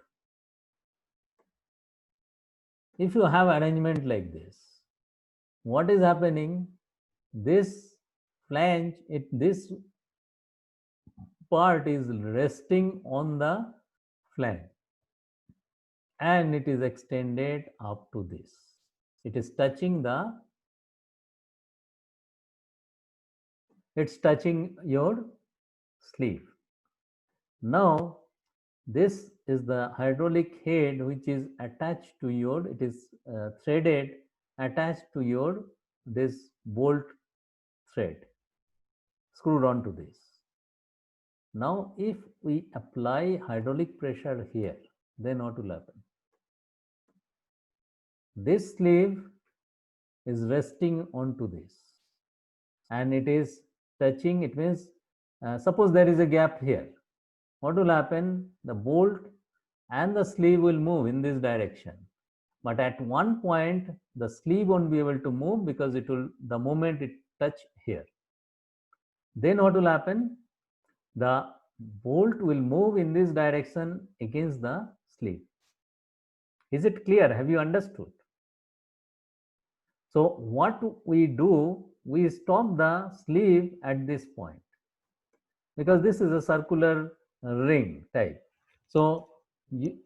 If you have arrangement like this, what is happening? This flange, this part is resting on the flange and it is extended up to this. It is touching it's touching your sleeve. Now this is the hydraulic head which is attached to your, it is threaded attached to your this bolt thread screwed onto this. Now if we apply hydraulic pressure here, then what will happen? This sleeve is resting onto this and it is touching, it means suppose there is a gap here. What will happen? The bolt and the sleeve will move in this direction. But at one point, the sleeve won't be able to move because it will, the moment it touch here. Then what will happen? The bolt will move in this direction against the sleeve. Is it clear? Have you understood? So what we do, we stop the sleeve at this point because this is a circular ring type. So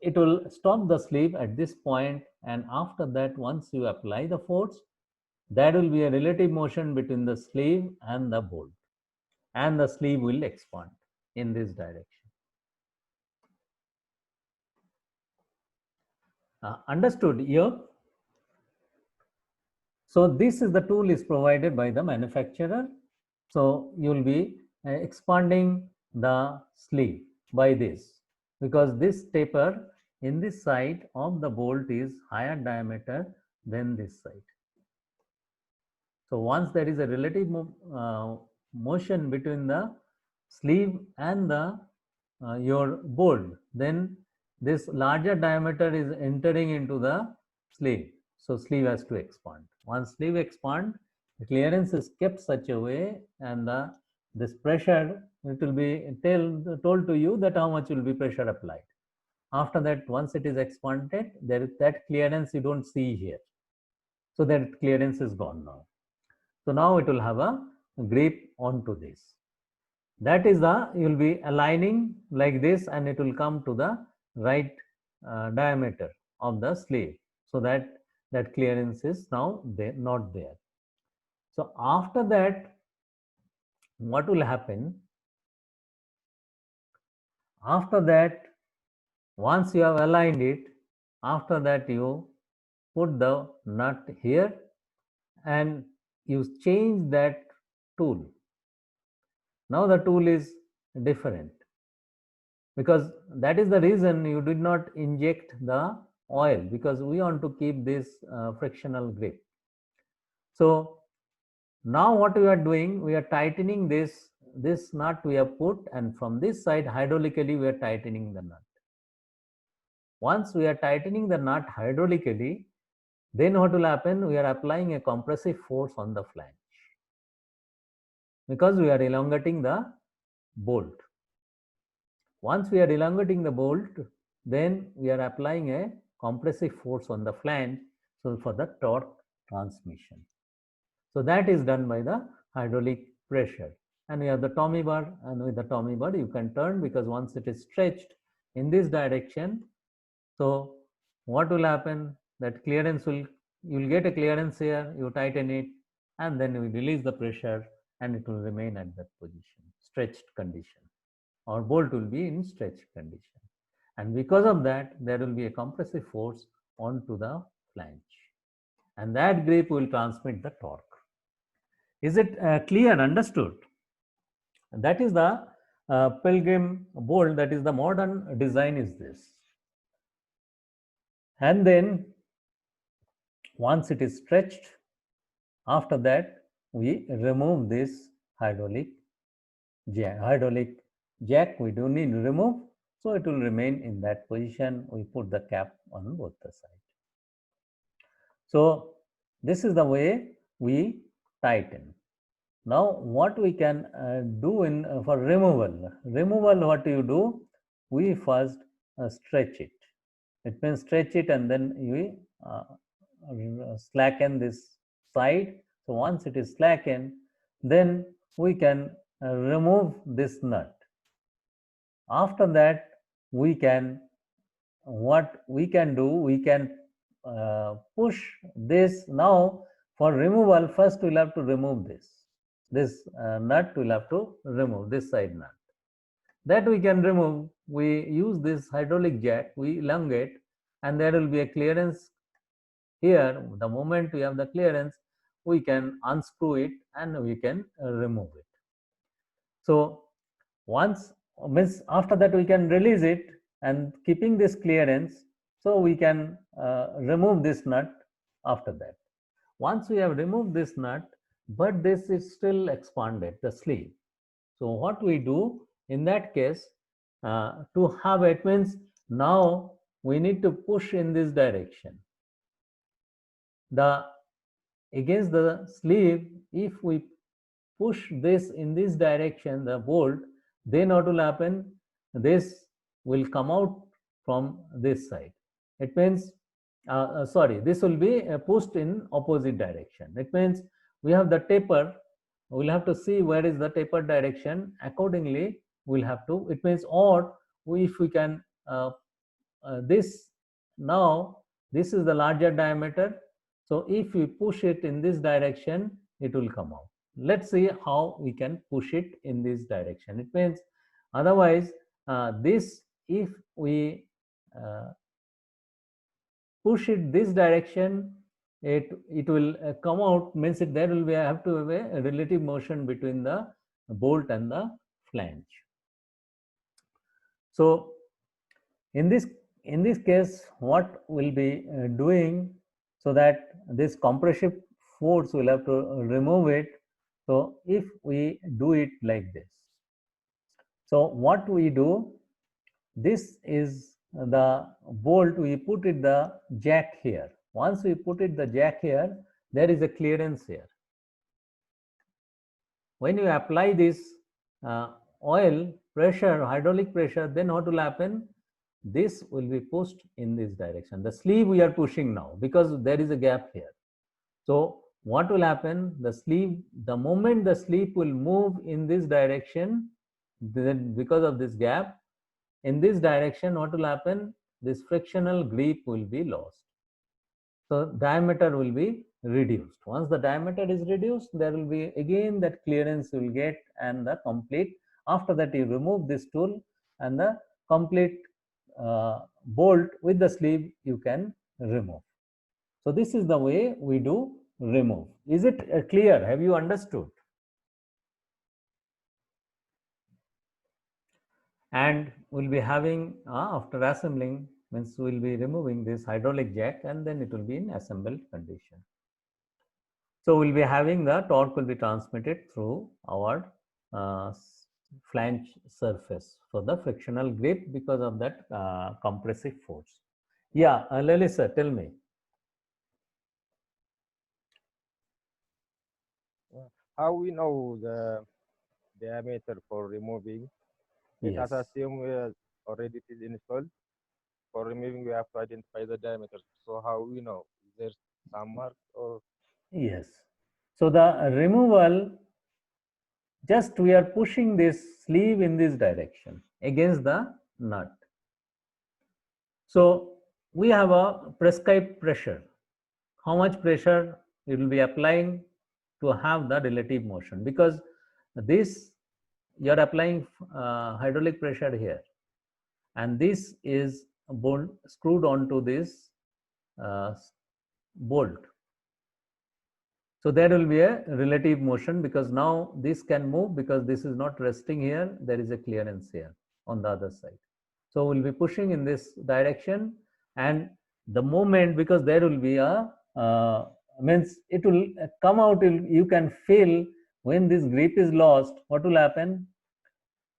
it will stop the sleeve at this point, and after that, once you apply the force, there will be a relative motion between the sleeve and the bolt, and the sleeve will expand in this direction. Understood, Yop? So this is the tool is provided by the manufacturer. So you will be expanding the sleeve by this, because this taper in this side of the bolt is higher diameter than this side. So once there is a relative motion between the sleeve and the your bolt, then this larger diameter is entering into the sleeve. So sleeve has to expand. Once sleeve expand, the clearance is kept such a way, and this pressure, it will be told to you that how much will be pressure applied. After that, once it is expanded, there is that clearance you don't see here. So that clearance is gone now. So now it will have a grip onto this. That is you will be aligning like this, and it will come to the right diameter of the sleeve, so that that clearance is now there, not there. So after that, what will happen? After that, once you have aligned it, after that you put the nut here and you change that tool. Now the tool is different, because that is the reason you did not inject the oil, because we want to keep this frictional grip. So now what we are doing, we are tightening this nut we have put, and from this side hydraulically we are tightening the nut. Once we are tightening the nut hydraulically, then what will happen? We are applying a compressive force on the flange, because we are elongating the bolt. Once we are elongating the bolt, then we are applying a compressive force on the flange, so for the torque transmission. So that is done by the hydraulic pressure. And we have the Tommy bar, and with the Tommy bar you can turn, because once it is stretched in this direction, so what will happen? That clearance will, you will get a clearance here, you tighten it, and then you release the pressure, and it will remain at that position, stretched condition. Our bolt will be in stretched condition. And because of that, there will be a compressive force onto the flange. And that grip will transmit the torque. Is it clear, understood? That is the Pilgrim bolt, that is the modern design is this. And then once it is stretched, after that we remove this hydraulic jack. We don't need to remove, so it will remain in that position. We put the cap on both the sides. So this is the way we tighten. Now what we can do in for removal, what you do, we first stretch it. It means stretch it, and then we slacken this side. So once it is slackened, then we can remove this nut. After that, we can, what we can do, we can push this. Now for removal, first we'll have to remove this nut. We'll have to remove this side nut. That we can remove. We use this hydraulic jack, we elongate, and there will be a clearance here. The moment we have the clearance, we can unscrew it and we can remove it. So once, means after that we can release it, and keeping this clearance, so we can remove this nut after that. Once we have removed this nut, but this is still expanded, the sleeve. So what we do in that case, to have it, means now we need to push in this direction. Against the sleeve, if we push this in this direction, the bolt, then what will happen? This will come out from this side. It means, this will be pushed in opposite direction. It means we have the taper. We'll have to see where is the taper direction. Accordingly, we'll have to. It means, or if we can, this now this is the larger diameter. So if we push it in this direction, it will come out. Let's see how we can push it in this direction. It means, otherwise, this, if we push it this direction, it will come out, means there will be have to have a relative motion between the bolt and the flange. So in this case, what we'll be doing, so that this compressive force will have to remove it. So if we do it like this, so what we do, this is the bolt, we put it the jack here. Once we put it the jack here, there is a clearance here. When you apply this oil pressure, hydraulic pressure, then what will happen? This will be pushed in this direction. The sleeve we are pushing now because there is a gap here. So what will happen? The sleeve, the moment the sleeve will move in this direction, then because of this gap, in this direction, what will happen? This frictional grip will be lost. So diameter will be reduced. Once the diameter is reduced, there will be again that clearance you will get, and the complete, after that you remove this tool and the complete bolt with the sleeve you can remove. So this is the way we do remove. Is it clear? Have you understood? And we'll be having after assembling, means we'll be removing this hydraulic jack and then it will be in assembled condition. So we'll be having the torque will be transmitted through our flange surface for the frictional grip because of that compressive force. Yeah, Lalit sir, tell me. How we know the diameter for removing? Let us assume already it is installed. For removing, we have to identify the diameter. So how we know? Is there some mark or? Yes. So the removal, just we are pushing this sleeve in this direction against the nut. So we have a prescribed pressure. How much pressure it will be applying to have the relative motion, because this you are applying hydraulic pressure here, and this is bolt screwed onto this bolt. So there will be a relative motion because now this can move because this is not resting here, there is a clearance here on the other side. So we'll be pushing in this direction, and the moment, because there will be a means it will come out, you can feel when this grip is lost, what will happen?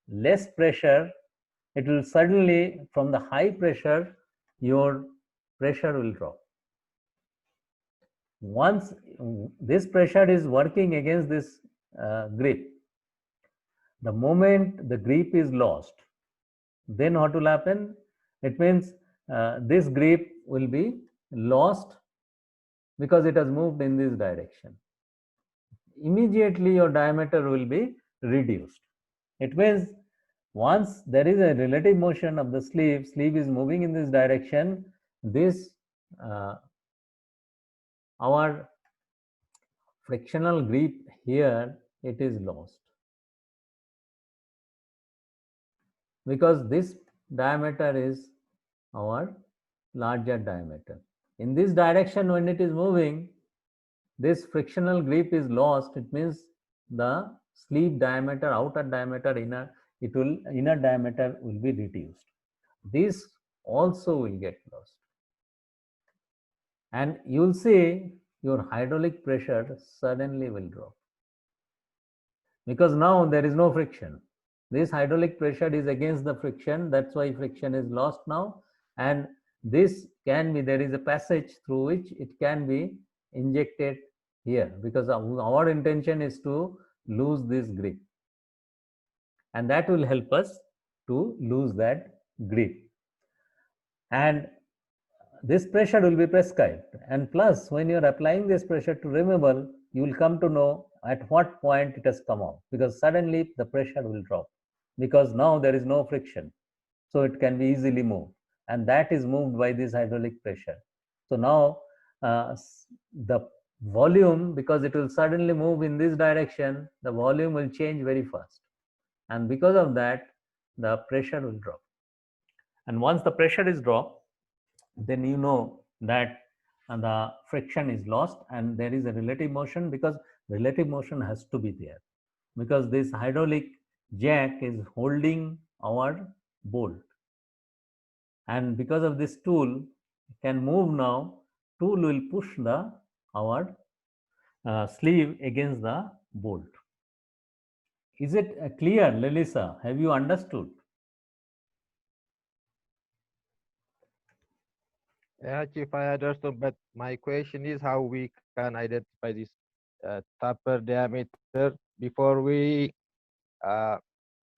Less pressure, it will suddenly, from the high pressure, your pressure will drop. Once this pressure is working against this grip, the moment the grip is lost, then what will happen? It means this grip will be lost because it has moved in this direction. Immediately your diameter will be reduced. It means once there is a relative motion of the sleeve is moving in this direction, this our frictional grip here, it is lost because this diameter is our larger diameter. In this direction, when it is moving, this frictional grip is lost. It means the sleeve diameter, outer diameter, inner diameter will be reduced. This also will get lost, and you'll see your hydraulic pressure suddenly will drop because now there is no friction. This hydraulic pressure is against the friction, that's why friction is lost now, and this can be, there is a passage through which it can be injected here because our intention is to lose this grip, and that will help us to lose that grip. And this pressure will be prescribed, and plus when you are applying this pressure to removal, you will come to know at what point it has come out, because suddenly the pressure will drop because now there is no friction, so it can be easily moved, and that is moved by this hydraulic pressure. So now the volume, because it will suddenly move in this direction, the volume will change very fast, and because of that the pressure will drop. And once the pressure is dropped, then you know that and the friction is lost, and there is a relative motion, because relative motion has to be there, because this hydraulic jack is holding our bolt, and because of this tool can move now, tool will push the our sleeve against the bolt. Is it clear, Lelisa? Have you understood? Yeah, Chief, I understood, but my question is how we can identify this taper diameter before we uh,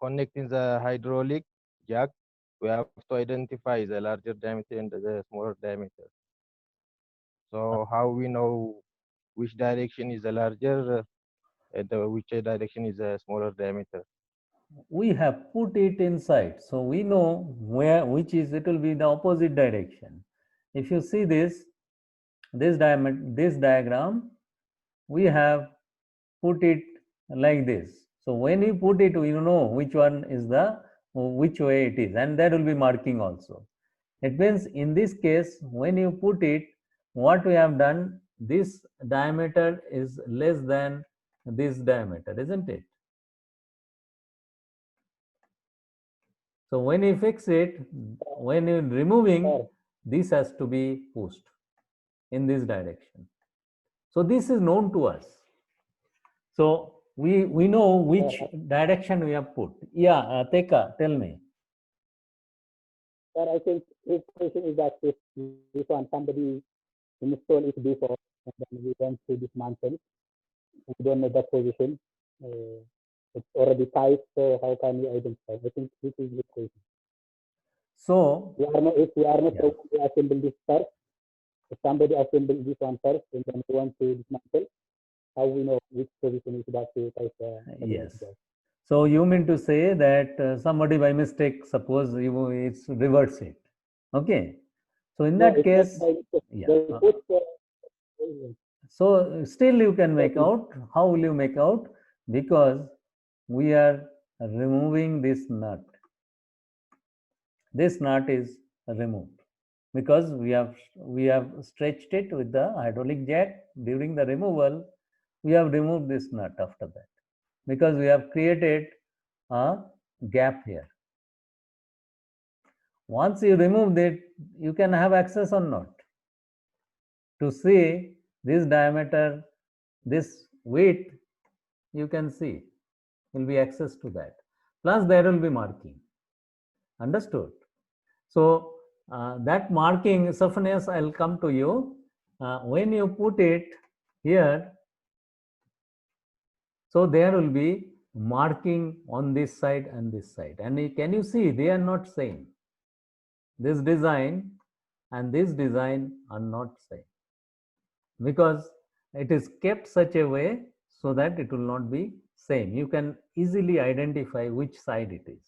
connecting the hydraulic jack. We have to identify the larger diameter and the smaller diameter. So how we know which direction is the larger and which direction is the smaller diameter? We have put it inside, so we know where, which is, it will be the opposite direction. If you see this diagram, we have put it like this. So when you put it, you know which one is which way it is, and there will be marking also. It means in this case, when you put it, what we have done, this diameter is less than this diameter, isn't it? So when you fix it, when you're removing, this has to be pushed in this direction. So this is known to us. So we know which direction we have put. Yeah, Teka, tell me. Sir, I think his question is that if this one somebody install it before and then we went to dismantle, we don't know the position. It's already tight, so how can we identify? I think this is the question. So If we are not yeah. able to assemble this first, if somebody assemble this one first and then we want to dismantle, how we know which position is that to type? Yes. So you mean to say that somebody by mistake, suppose it's reverse it. Okay. So in that case, yeah. So still you can make out. How will you make out? Because we are removing this nut. This nut is removed because we have stretched it with the hydraulic jack. During the removal, we have removed this nut after that, because we have created a gap here. Once you remove it, you can have access or not to see this diameter, this width. You can see will be access to that. Plus there will be marking. Understood? So that marking, Sophonius, I'll come to you. When you put it here, so there will be marking on this side and this side. And can you see they are not same? This design and this design are not same, because it is kept such a way so that it will not be same. You can easily identify which side it is.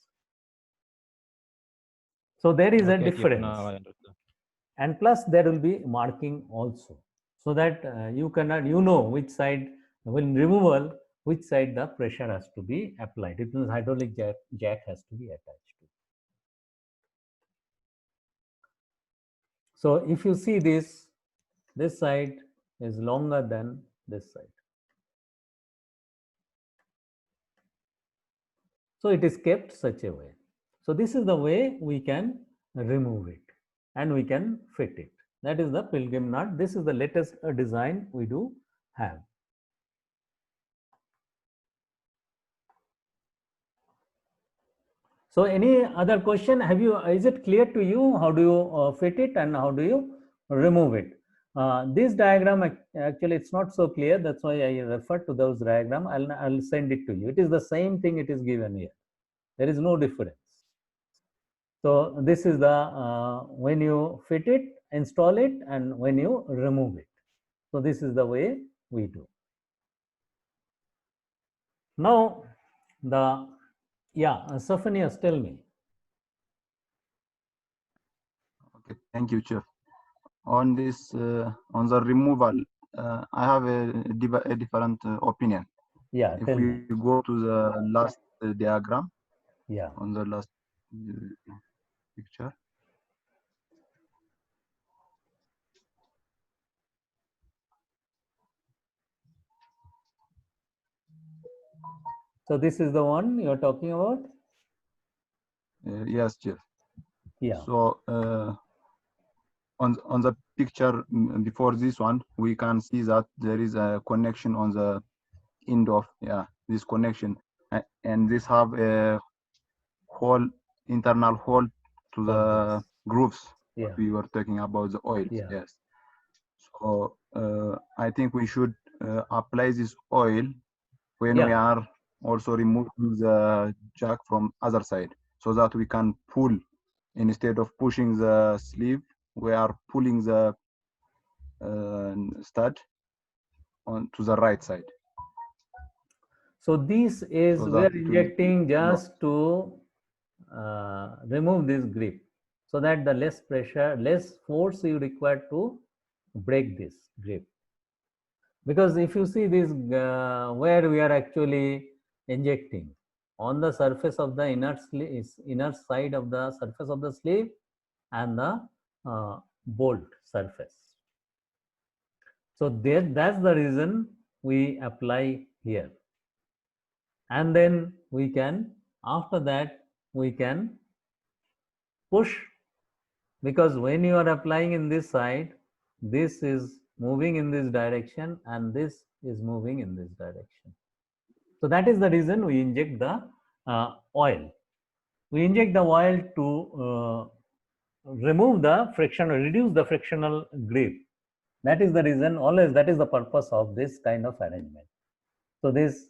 So there is a difference. And plus there will be marking also, so that you cannot, you know which side, when removal, which side the pressure has to be applied. It means hydraulic jack has to be attached to. So if you see this side is longer than this side. So it is kept such a way. So this is the way we can remove it and we can fit it. That is the pilgrim nut. This is the latest design we do have. So any other question? Is it clear to you? How do you fit it and how do you remove it? This diagram, actually it's not so clear. That's why I refer to those diagram. I'll send it to you. It is the same thing it is given here. There is no difference. So this is the, when you fit it, install it, and when you remove it. So this is the way we do. Now Sophonius, tell me. Okay, thank you, Chief. On this, on the removal, I have a different opinion. Yeah, if tell we me. go to the last diagram, yeah, on the last picture. So this is the one you're talking about? Yes, Chief. Yeah. So on the picture before this one, we can see that there is a connection on the end of this connection, and this have a hole, internal hole to For the this. grooves. Yeah. What we were talking about the oils. Yeah. Yes. So I think we should apply this oil when we Yeah. are also removing the jack from other side, so that we can pull instead of pushing the sleeve. We are pulling the stud on to the right side. So this is So we that are it will injecting no, just to remove this grip, so that the less pressure, less force you require to break this grip. Because if you see this, where we are actually injecting on the surface of the inner sleeve, inner side of the surface of the sleeve and the bolt surface. So that's the reason we apply here. And then we can, after that, we can push, because when you are applying in this side, this is moving in this direction and this is moving in this direction. So that is the reason we inject the oil. We inject the oil to remove the friction, or reduce the frictional grip. That is the reason, always that is the purpose of this kind of arrangement. So this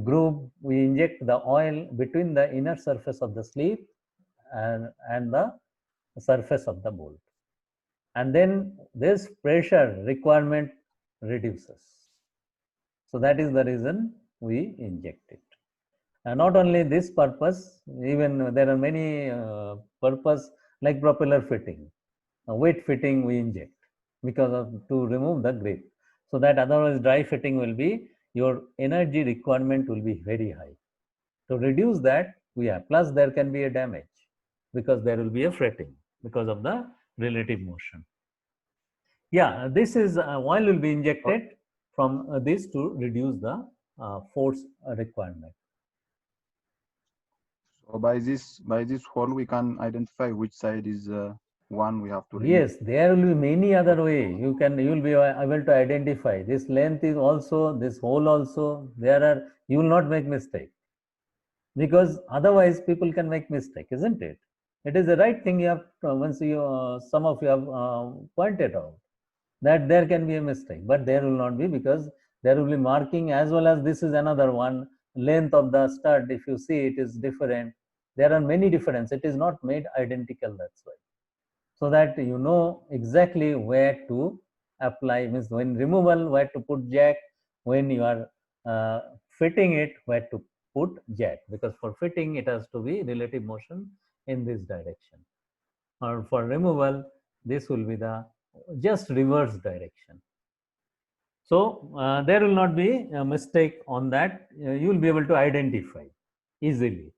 groove, we inject the oil between the inner surface of the sleeve and the surface of the bolt. And then this pressure requirement reduces. So that is the reason we inject it. And not only this purpose, even there are many purpose, like propeller fitting, weight fitting we inject because of to remove the grip. So that otherwise dry fitting will be, your energy requirement will be very high. To reduce that, we have, plus there can be a damage because there will be a fretting because of the relative motion. Yeah, this is oil will be injected from this to reduce the force requirement. so by this hole we can identify which side is one we have to remove. Yes, there will be many other way. You will be able to identify. This length is also, this hole also. There are, you will not make mistake, because otherwise people can make mistake, isn't it? It is the right thing you have. Once you, some of you have pointed out that there can be a mistake, but there will not be, because there will be marking, as well as this is another one, length of the stud. If you see, it is different. There are many differences. It is not made identical. That's why. So that you know exactly where to apply, means when removal, where to put jack, when you are fitting it, where to put jack, because for fitting it has to be relative motion in this direction, or for removal this will be the just reverse direction. So there will not be a mistake on that. You will be able to identify easily.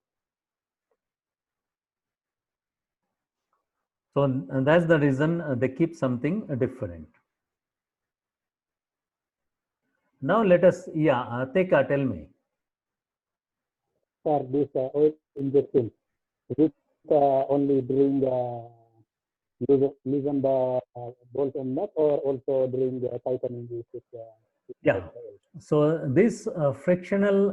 So that's the reason they keep something different. Now let us, Teka, tell me. For this oil injection, is it only during the loosen the bolt and nut, or also during the tightening this with Yeah. So this frictional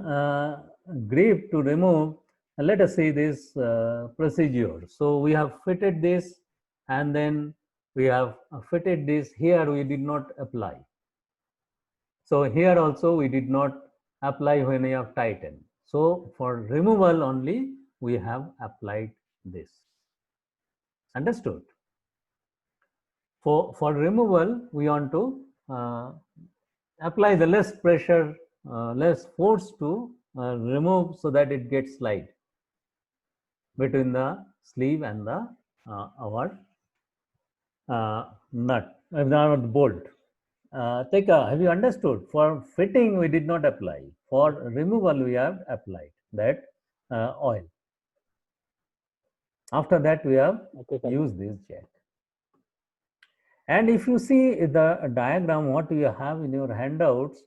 grip to remove, let us see this procedure. So we have fitted this, and then we have fitted this. Here we did not apply. So here also we did not apply when we have tightened. So for removal only we have applied this. Understood? For removal, we want to apply the less pressure, less force to remove, so that it gets slide between the sleeve and the our nut, our bolt. Teka, have you understood? For fitting, we did not apply. For removal, we have applied that oil. After that, we have used this jack. And if you see the diagram, what you have in your handouts,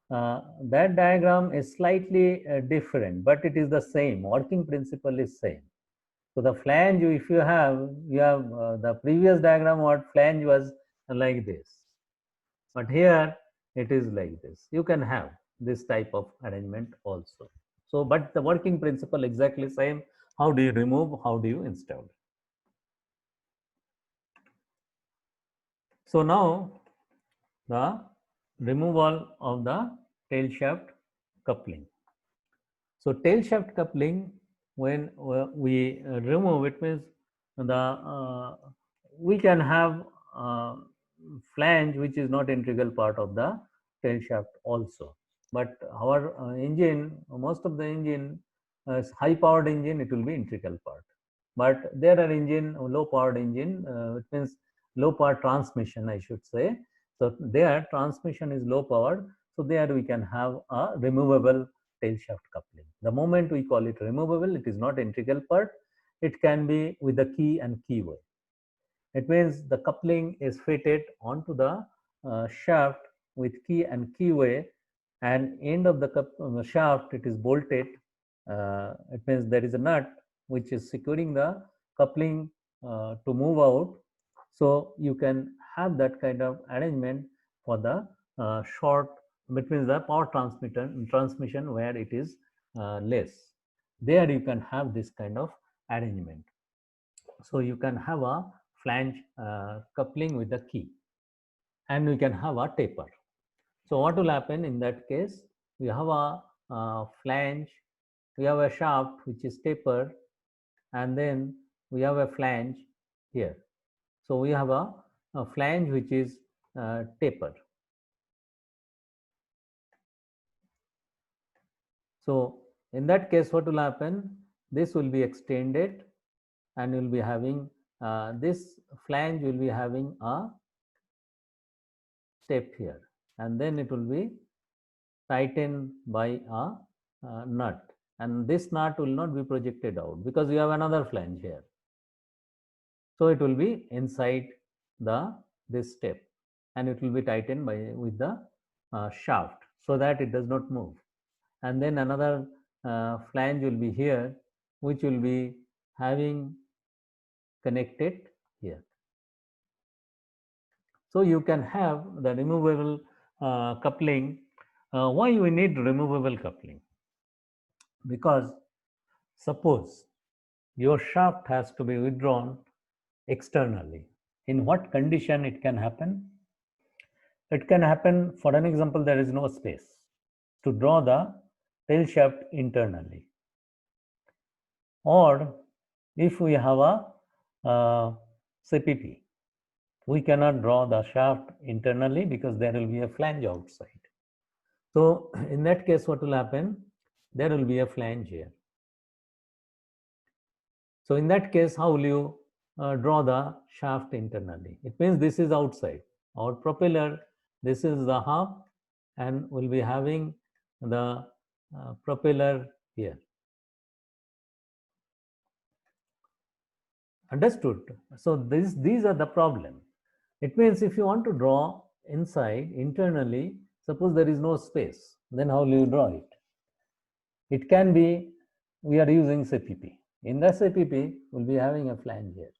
that diagram is slightly different, but it is the same. Working principle is same. So the flange, if you have the previous diagram, what flange was like this, but here it is like this. You can have this type of arrangement also. So, but the working principle exactly same. How do you remove? How do you install? So now the removal of the tail shaft coupling. So tail shaft coupling, when we remove it, means we can have flange which is not integral part of the tail shaft also. But our engine, most of the engine, high powered engine, it will be integral part. But there are engine, low powered engine, it means low power transmission, I should say. So there transmission is low powered. So there we can have a removable tail shaft coupling. The moment we call it removable, it is not integral part. It can be with the key and keyway. It means the coupling is fitted onto the shaft with key and keyway, and end of the shaft it is bolted. It means there is a nut which is securing the coupling to move out. So you can have that kind of arrangement for the short between the power transmission where it is less. There you can have this kind of arrangement. So you can have a flange coupling with the key, and we can have a taper. So what will happen in that case? We have a flange, we have a shaft which is tapered, and then we have a flange here. So we have a flange which is tapered. So in that case, what will happen? This will be extended, and you'll be having this flange will be having a step here, and then it will be tightened by a nut, and this nut will not be projected out because you have another flange here. So it will be inside this step, and it will be tightened with the shaft so that it does not move. And then another flange will be here, which will be having connected here. So you can have the removable coupling. Why we need removable coupling? Because suppose your shaft has to be withdrawn externally. In what condition it can happen? It can happen, for an example, there is no space to draw the tail shaft internally. Or if we have a CPP, we cannot draw the shaft internally because there will be a flange outside. So in that case, what will happen? There will be a flange here. So in that case, how will you draw the shaft internally? It means this is outside. Our propeller, this is the half, and we'll be having the propeller here. Understood? So these are the problem. It means if you want to draw inside internally, suppose there is no space, then how will you draw it? It can be, we are using CPP. In the CPP, we'll be having a flange here.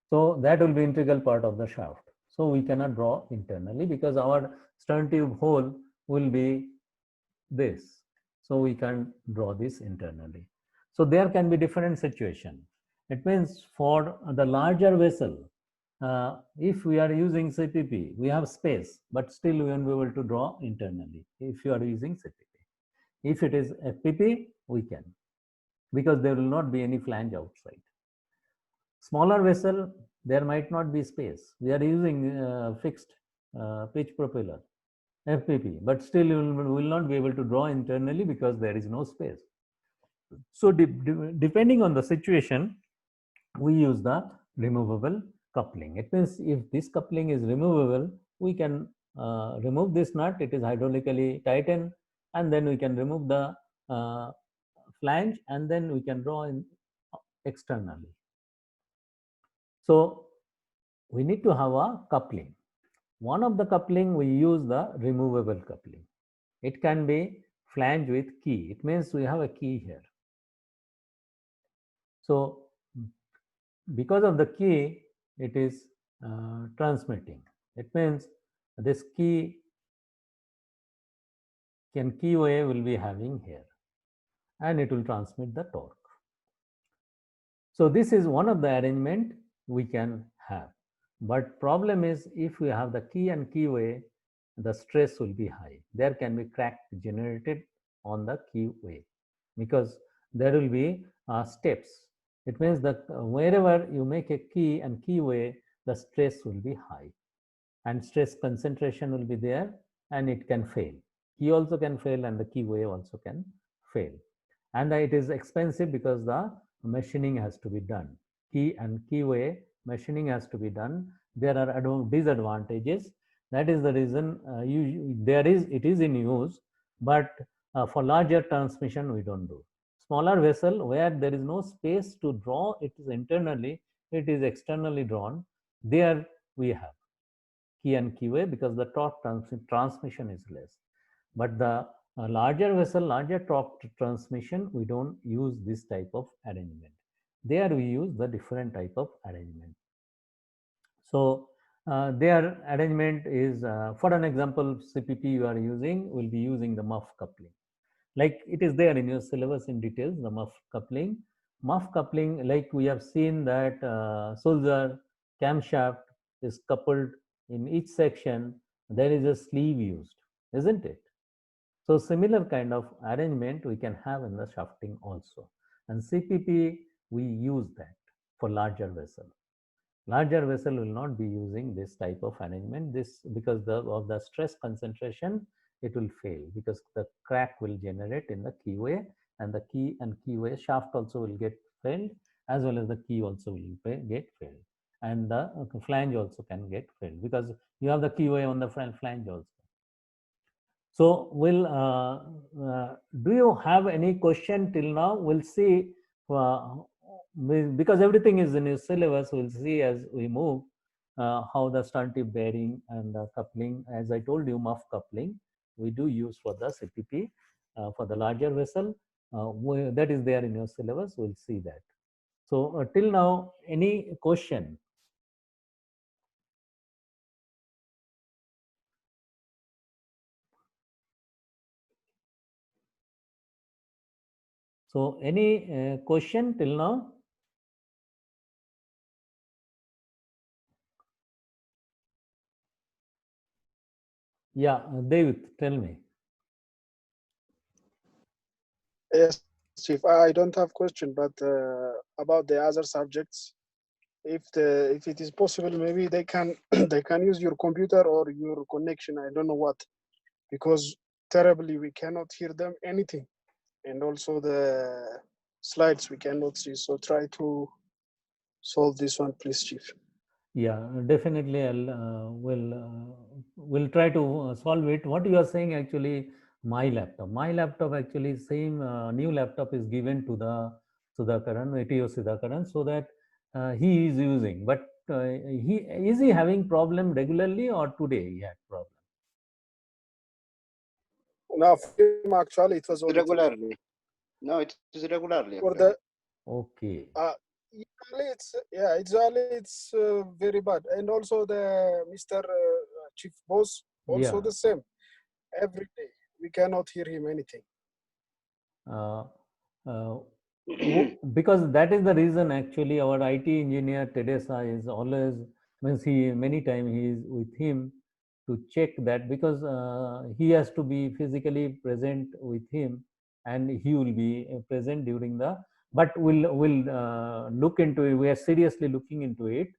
So that will be integral part of the shaft. So we cannot draw internally because our stern tube hole will be this. So we can draw this internally. So there can be different situation. It means for the larger vessel, if we are using CPP, we have space, but still we won't be able to draw internally if you are using CPP. If it is FPP, we can, because there will not be any flange outside. Smaller vessel, there might not be space. We are using fixed pitch propeller, FPP, but still you will not be able to draw internally because there is no space. So depending on the situation, we use the removable coupling. It means if this coupling is removable, we can remove this nut, it is hydraulically tightened, and then we can remove the flange, and then we can draw in externally. So we need to have a coupling. One of the coupling, we use the removable coupling. It can be flange with key. It means we have a key here. So because of the key, it is transmitting. It means this key wave will be having here, and it will transmit the torque. So this is one of the arrangement we can have. But problem is, if we have the key and key way, the stress will be high. There can be crack generated on the key way because there will be steps. It means that wherever you make a key and key way, the stress will be high and stress concentration will be there, and it can fail. Key also can fail and the key way also can fail. And it is expensive because the machining has to be done. Key and key way machining has to be done. There are disadvantages. That is the reason it is in use, but for larger transmission we don't do. Smaller vessel where there is no space to draw, it is internally, it is externally drawn. There we have key and key way because the torque transmission is less. But the larger vessel, larger torque transmission, we don't use this type of arrangement. There we use the different type of arrangement. So their arrangement is, for an example, CPP you are using, will be using the muff coupling. Like it is there in your syllabus in details, the muff coupling. Muff coupling, like we have seen that Sulzer camshaft is coupled in each section, there is a sleeve used, isn't it? So similar kind of arrangement we can have in the shafting also. And CPP, we use that for larger vessel. Larger vessel will not be using this type of arrangement. This because of the stress concentration, it will fail because the crack will generate in the keyway, and the key and keyway shaft also will get failed, as well as the key also will get failed, and the flange also can get failed because you have the keyway on the flange also. So do you have any question till now? We'll see because everything is in your syllabus. We'll see as we move how the stern tip bearing and the coupling, as I told you, muff coupling we do use for the CPP for the larger vessel. That is there in your syllabus. We'll see that. So till now, any question? So any question till now? Yeah, David, tell me. Yes, Chief. I don't have question, but about the other subjects, if it is possible, maybe they can they can use your computer or your connection. I don't know what, because terribly we cannot hear them anything, and also the slides we cannot see. So try to solve this one, please, Chief. Yeah, definitely. We'll try to solve it. What you are saying actually, my laptop actually same new laptop is given to the Sudhakaran, ATO Sudhakaran, so that he is using. But is he having problem regularly or today he had problem? Now, for him, actually, it was Regularly. No, it is regularly. For the okay. Usually it's very bad, and also the Mr. Chief Boss also the same. Every day we cannot hear him anything. Because that is the reason actually our IT engineer Tedesa is always, means many times he is with him to check that, because he has to be physically present with him and he will be present during the, but we'll look into it. We are seriously looking into it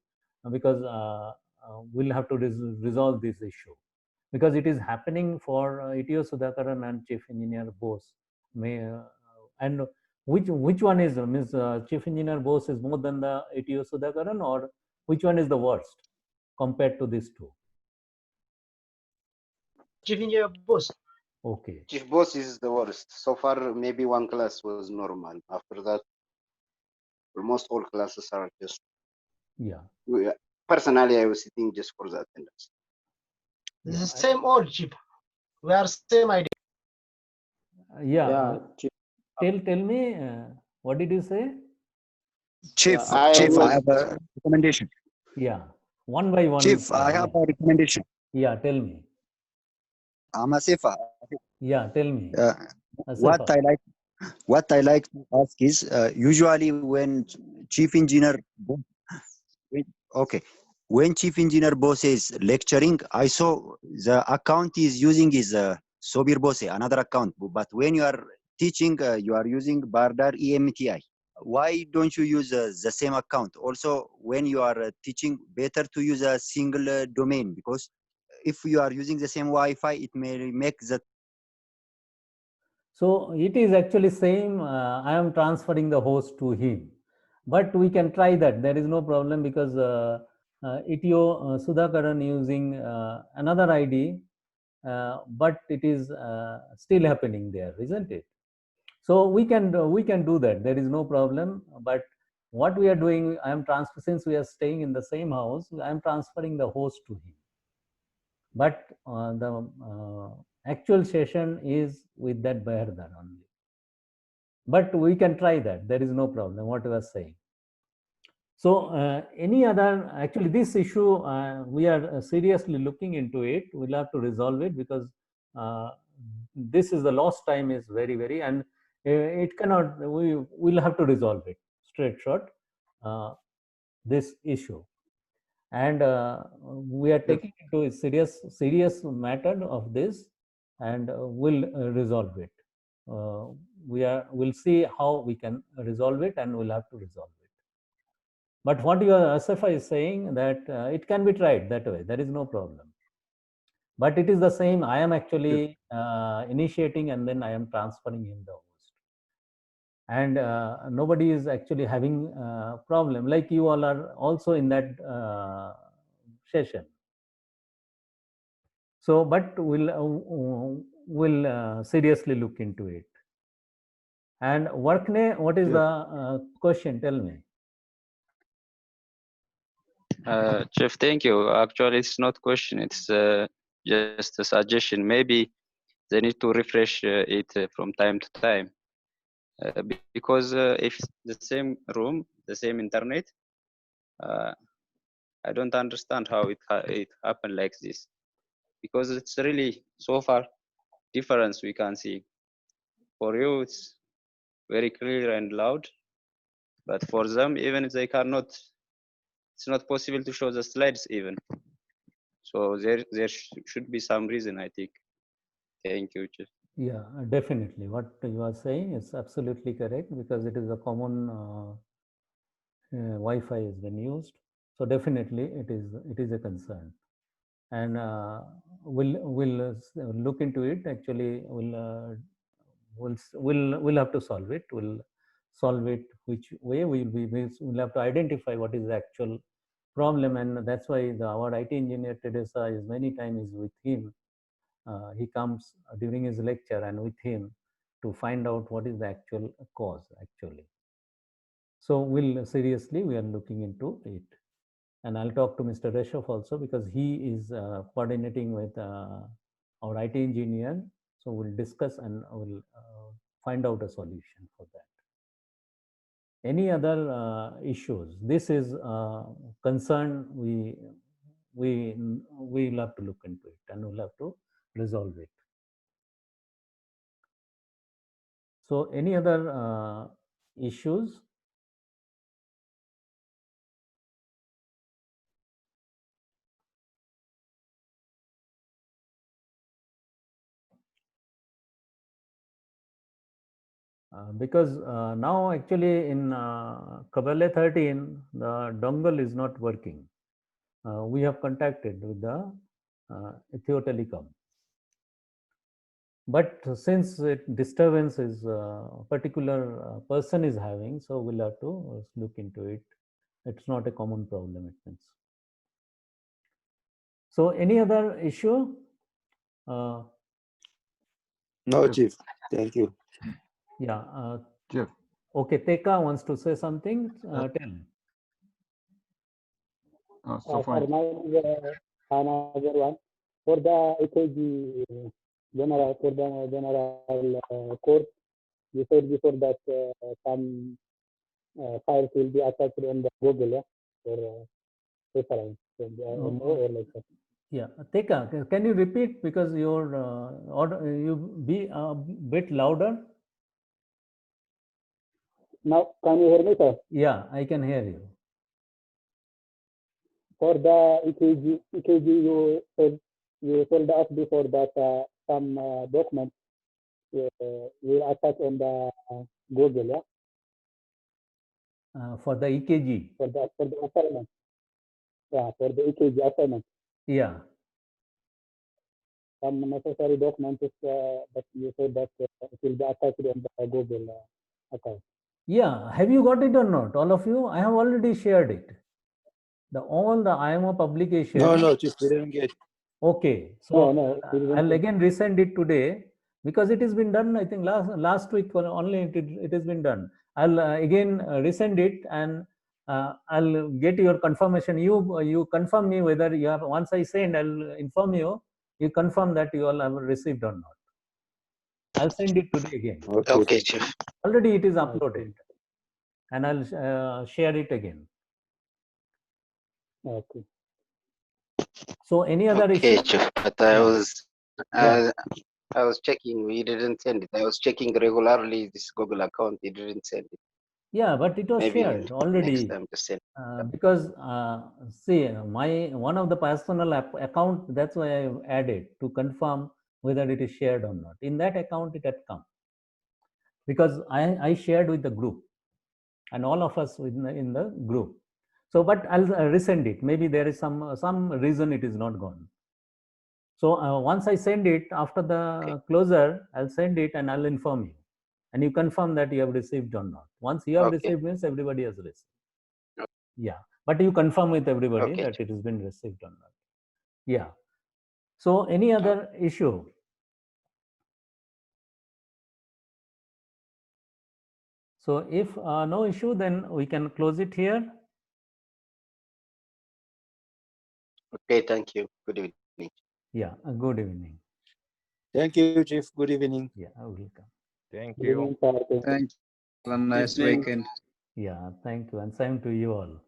because we'll have to resolve this issue, because it is happening for ATO Sudhakaran and Chief Engineer Bose. And which one is, means Chief Engineer Bose is more than the ATO Sudhakaran, or which one is the worst compared to these two? Chief Engineer Bose. Okay. Chief Boss is the worst. So far, maybe one class was normal. After that, almost all classes are just. Yeah. Personally, I was sitting just for the attendance. This is same old Chief. We are same idea. Yeah. Yeah, Chief. Tell me, what did you say? Chief, I Chief, I was have a recommendation. Yeah, one by one. Chief, I have a recommendation. Yeah, tell me. I'm Asifa. Yeah, tell me. Uh, what Asifa. I like to ask is usually when chief engineer okay, when chief engineer Bose is lecturing, I saw the account is using is Sobir Bose, another account. But when you are teaching, you are using Bardar EMTI. Why don't you use the same account? Also, when you are teaching, better to use a single domain, because if you are using the same Wi-Fi, it may make the So it is actually same. I am transferring the host to him, but we can try that. There is no problem because Itio Sudhakaran using another ID, but it is still happening there, isn't it? So we can do that. There is no problem. But what we are doing, I am transfer since we are staying in the same house. I am transferring the host to him, but the actual session is with that Behardar only. But we can try that. There is no problem. What I was saying. So any other, actually this issue, we are seriously looking into it. We'll have to resolve it because this is the lost time is very, and it cannot, we will have to resolve it straight short, this issue. And we are taking into a serious matter of this, and we'll resolve it. We'll see how we can resolve it, and we'll have to resolve it. But what your Asifa is saying that it can be tried that way. There is no problem. But it is the same. I am actually initiating, and then I am transferring him the host. And nobody is actually having a problem. Like you all are also in that session. So, but we'll seriously look into it. And Workney, what is the question? Tell me. Chief, thank you. Actually, it's not question. It's just a suggestion. Maybe they need to refresh it from time to time, because if the same room, the same internet, I don't understand how it happened like this. Because it's really so far difference we can see. For you, it's very clear and loud, but for them, even if they cannot, it's not possible to show the slides even. So there should be some reason, I think. Thank you, Chief. Yeah, definitely. What you are saying is absolutely correct because it is a common Wi-Fi has been used. So definitely it is a concern, and we'll look into it. Actually, we'll have to solve it. We'll solve it which way we'll have to identify what is the actual problem, and that's why our IT engineer Teresa is many times with him. He comes during his lecture and with him to find out what is the actual cause actually. So we are looking into it. And I'll talk to Mr. Reshov also because he is coordinating with our IT engineer. So we'll discuss and we'll find out a solution for that. Any other issues? This is concern we'll have to look into it and we'll have to resolve it. So any other issues? Because now actually in Kabale 13, the dongle is not working. We have contacted with the Ethio Telecom. But since disturbance is a particular person is having, so we'll have to look into it. It's not a common problem, it means. So any other issue? No, Chief. Thank you. Yeah. Chief. Okay, Teka wants to say something. Tell. For another one, for the EKG general for the general course. You said before that some files will be attached on the Google, yeah, for reference. Or like that. Yeah, Teka, can you repeat because your you be a bit louder? Now, can you hear me, sir? Yeah, I can hear you. For the EKG, you told us before that some documents will attach on the Google, yeah. For the EKG. For the assignment. Yeah, for the EKG assignment. Yeah. Some necessary documents that you said that it will be attached on the Google account. Yeah, have you got it or not, all of you? I have already shared it. All the IMO publication. No, Chief, we didn't get. Okay, so No, I'll again resend it today because it has been done. I think last week only it has been done. I'll again resend it and I'll get your confirmation. You confirm me whether you have. Once I send, I'll inform you. You confirm that you all have received or not. I'll send it today again. Okay, Chief. Already it is uploaded, and I'll share it again. Okay. So any other Okay, issue? Chief, but I was checking. We didn't send it. I was checking regularly this Google account. He didn't send it. Yeah, but it was Maybe shared already. next time to send. Because see, one of the personal account, that's why I added to confirm whether it is shared or not. In that account, it had come because I shared with the group and all of us in the group. So, but I'll resend it. Maybe there is some reason it is not gone. So once I send it after the closure, I'll send it and I'll inform you, and you confirm that you have received or not. Once you have received means everybody has received. Yeah, but you confirm with everybody that it has been received or not. Yeah. So any other issue? So if no issue, then we can close it here. Okay, thank you. Good evening. Yeah, good evening. Thank you, Chief. Good evening. Yeah, welcome. Thank Good you. evening, sir. Thank you. Have a nice Evening. weekend. Yeah, thank you, and same to you all.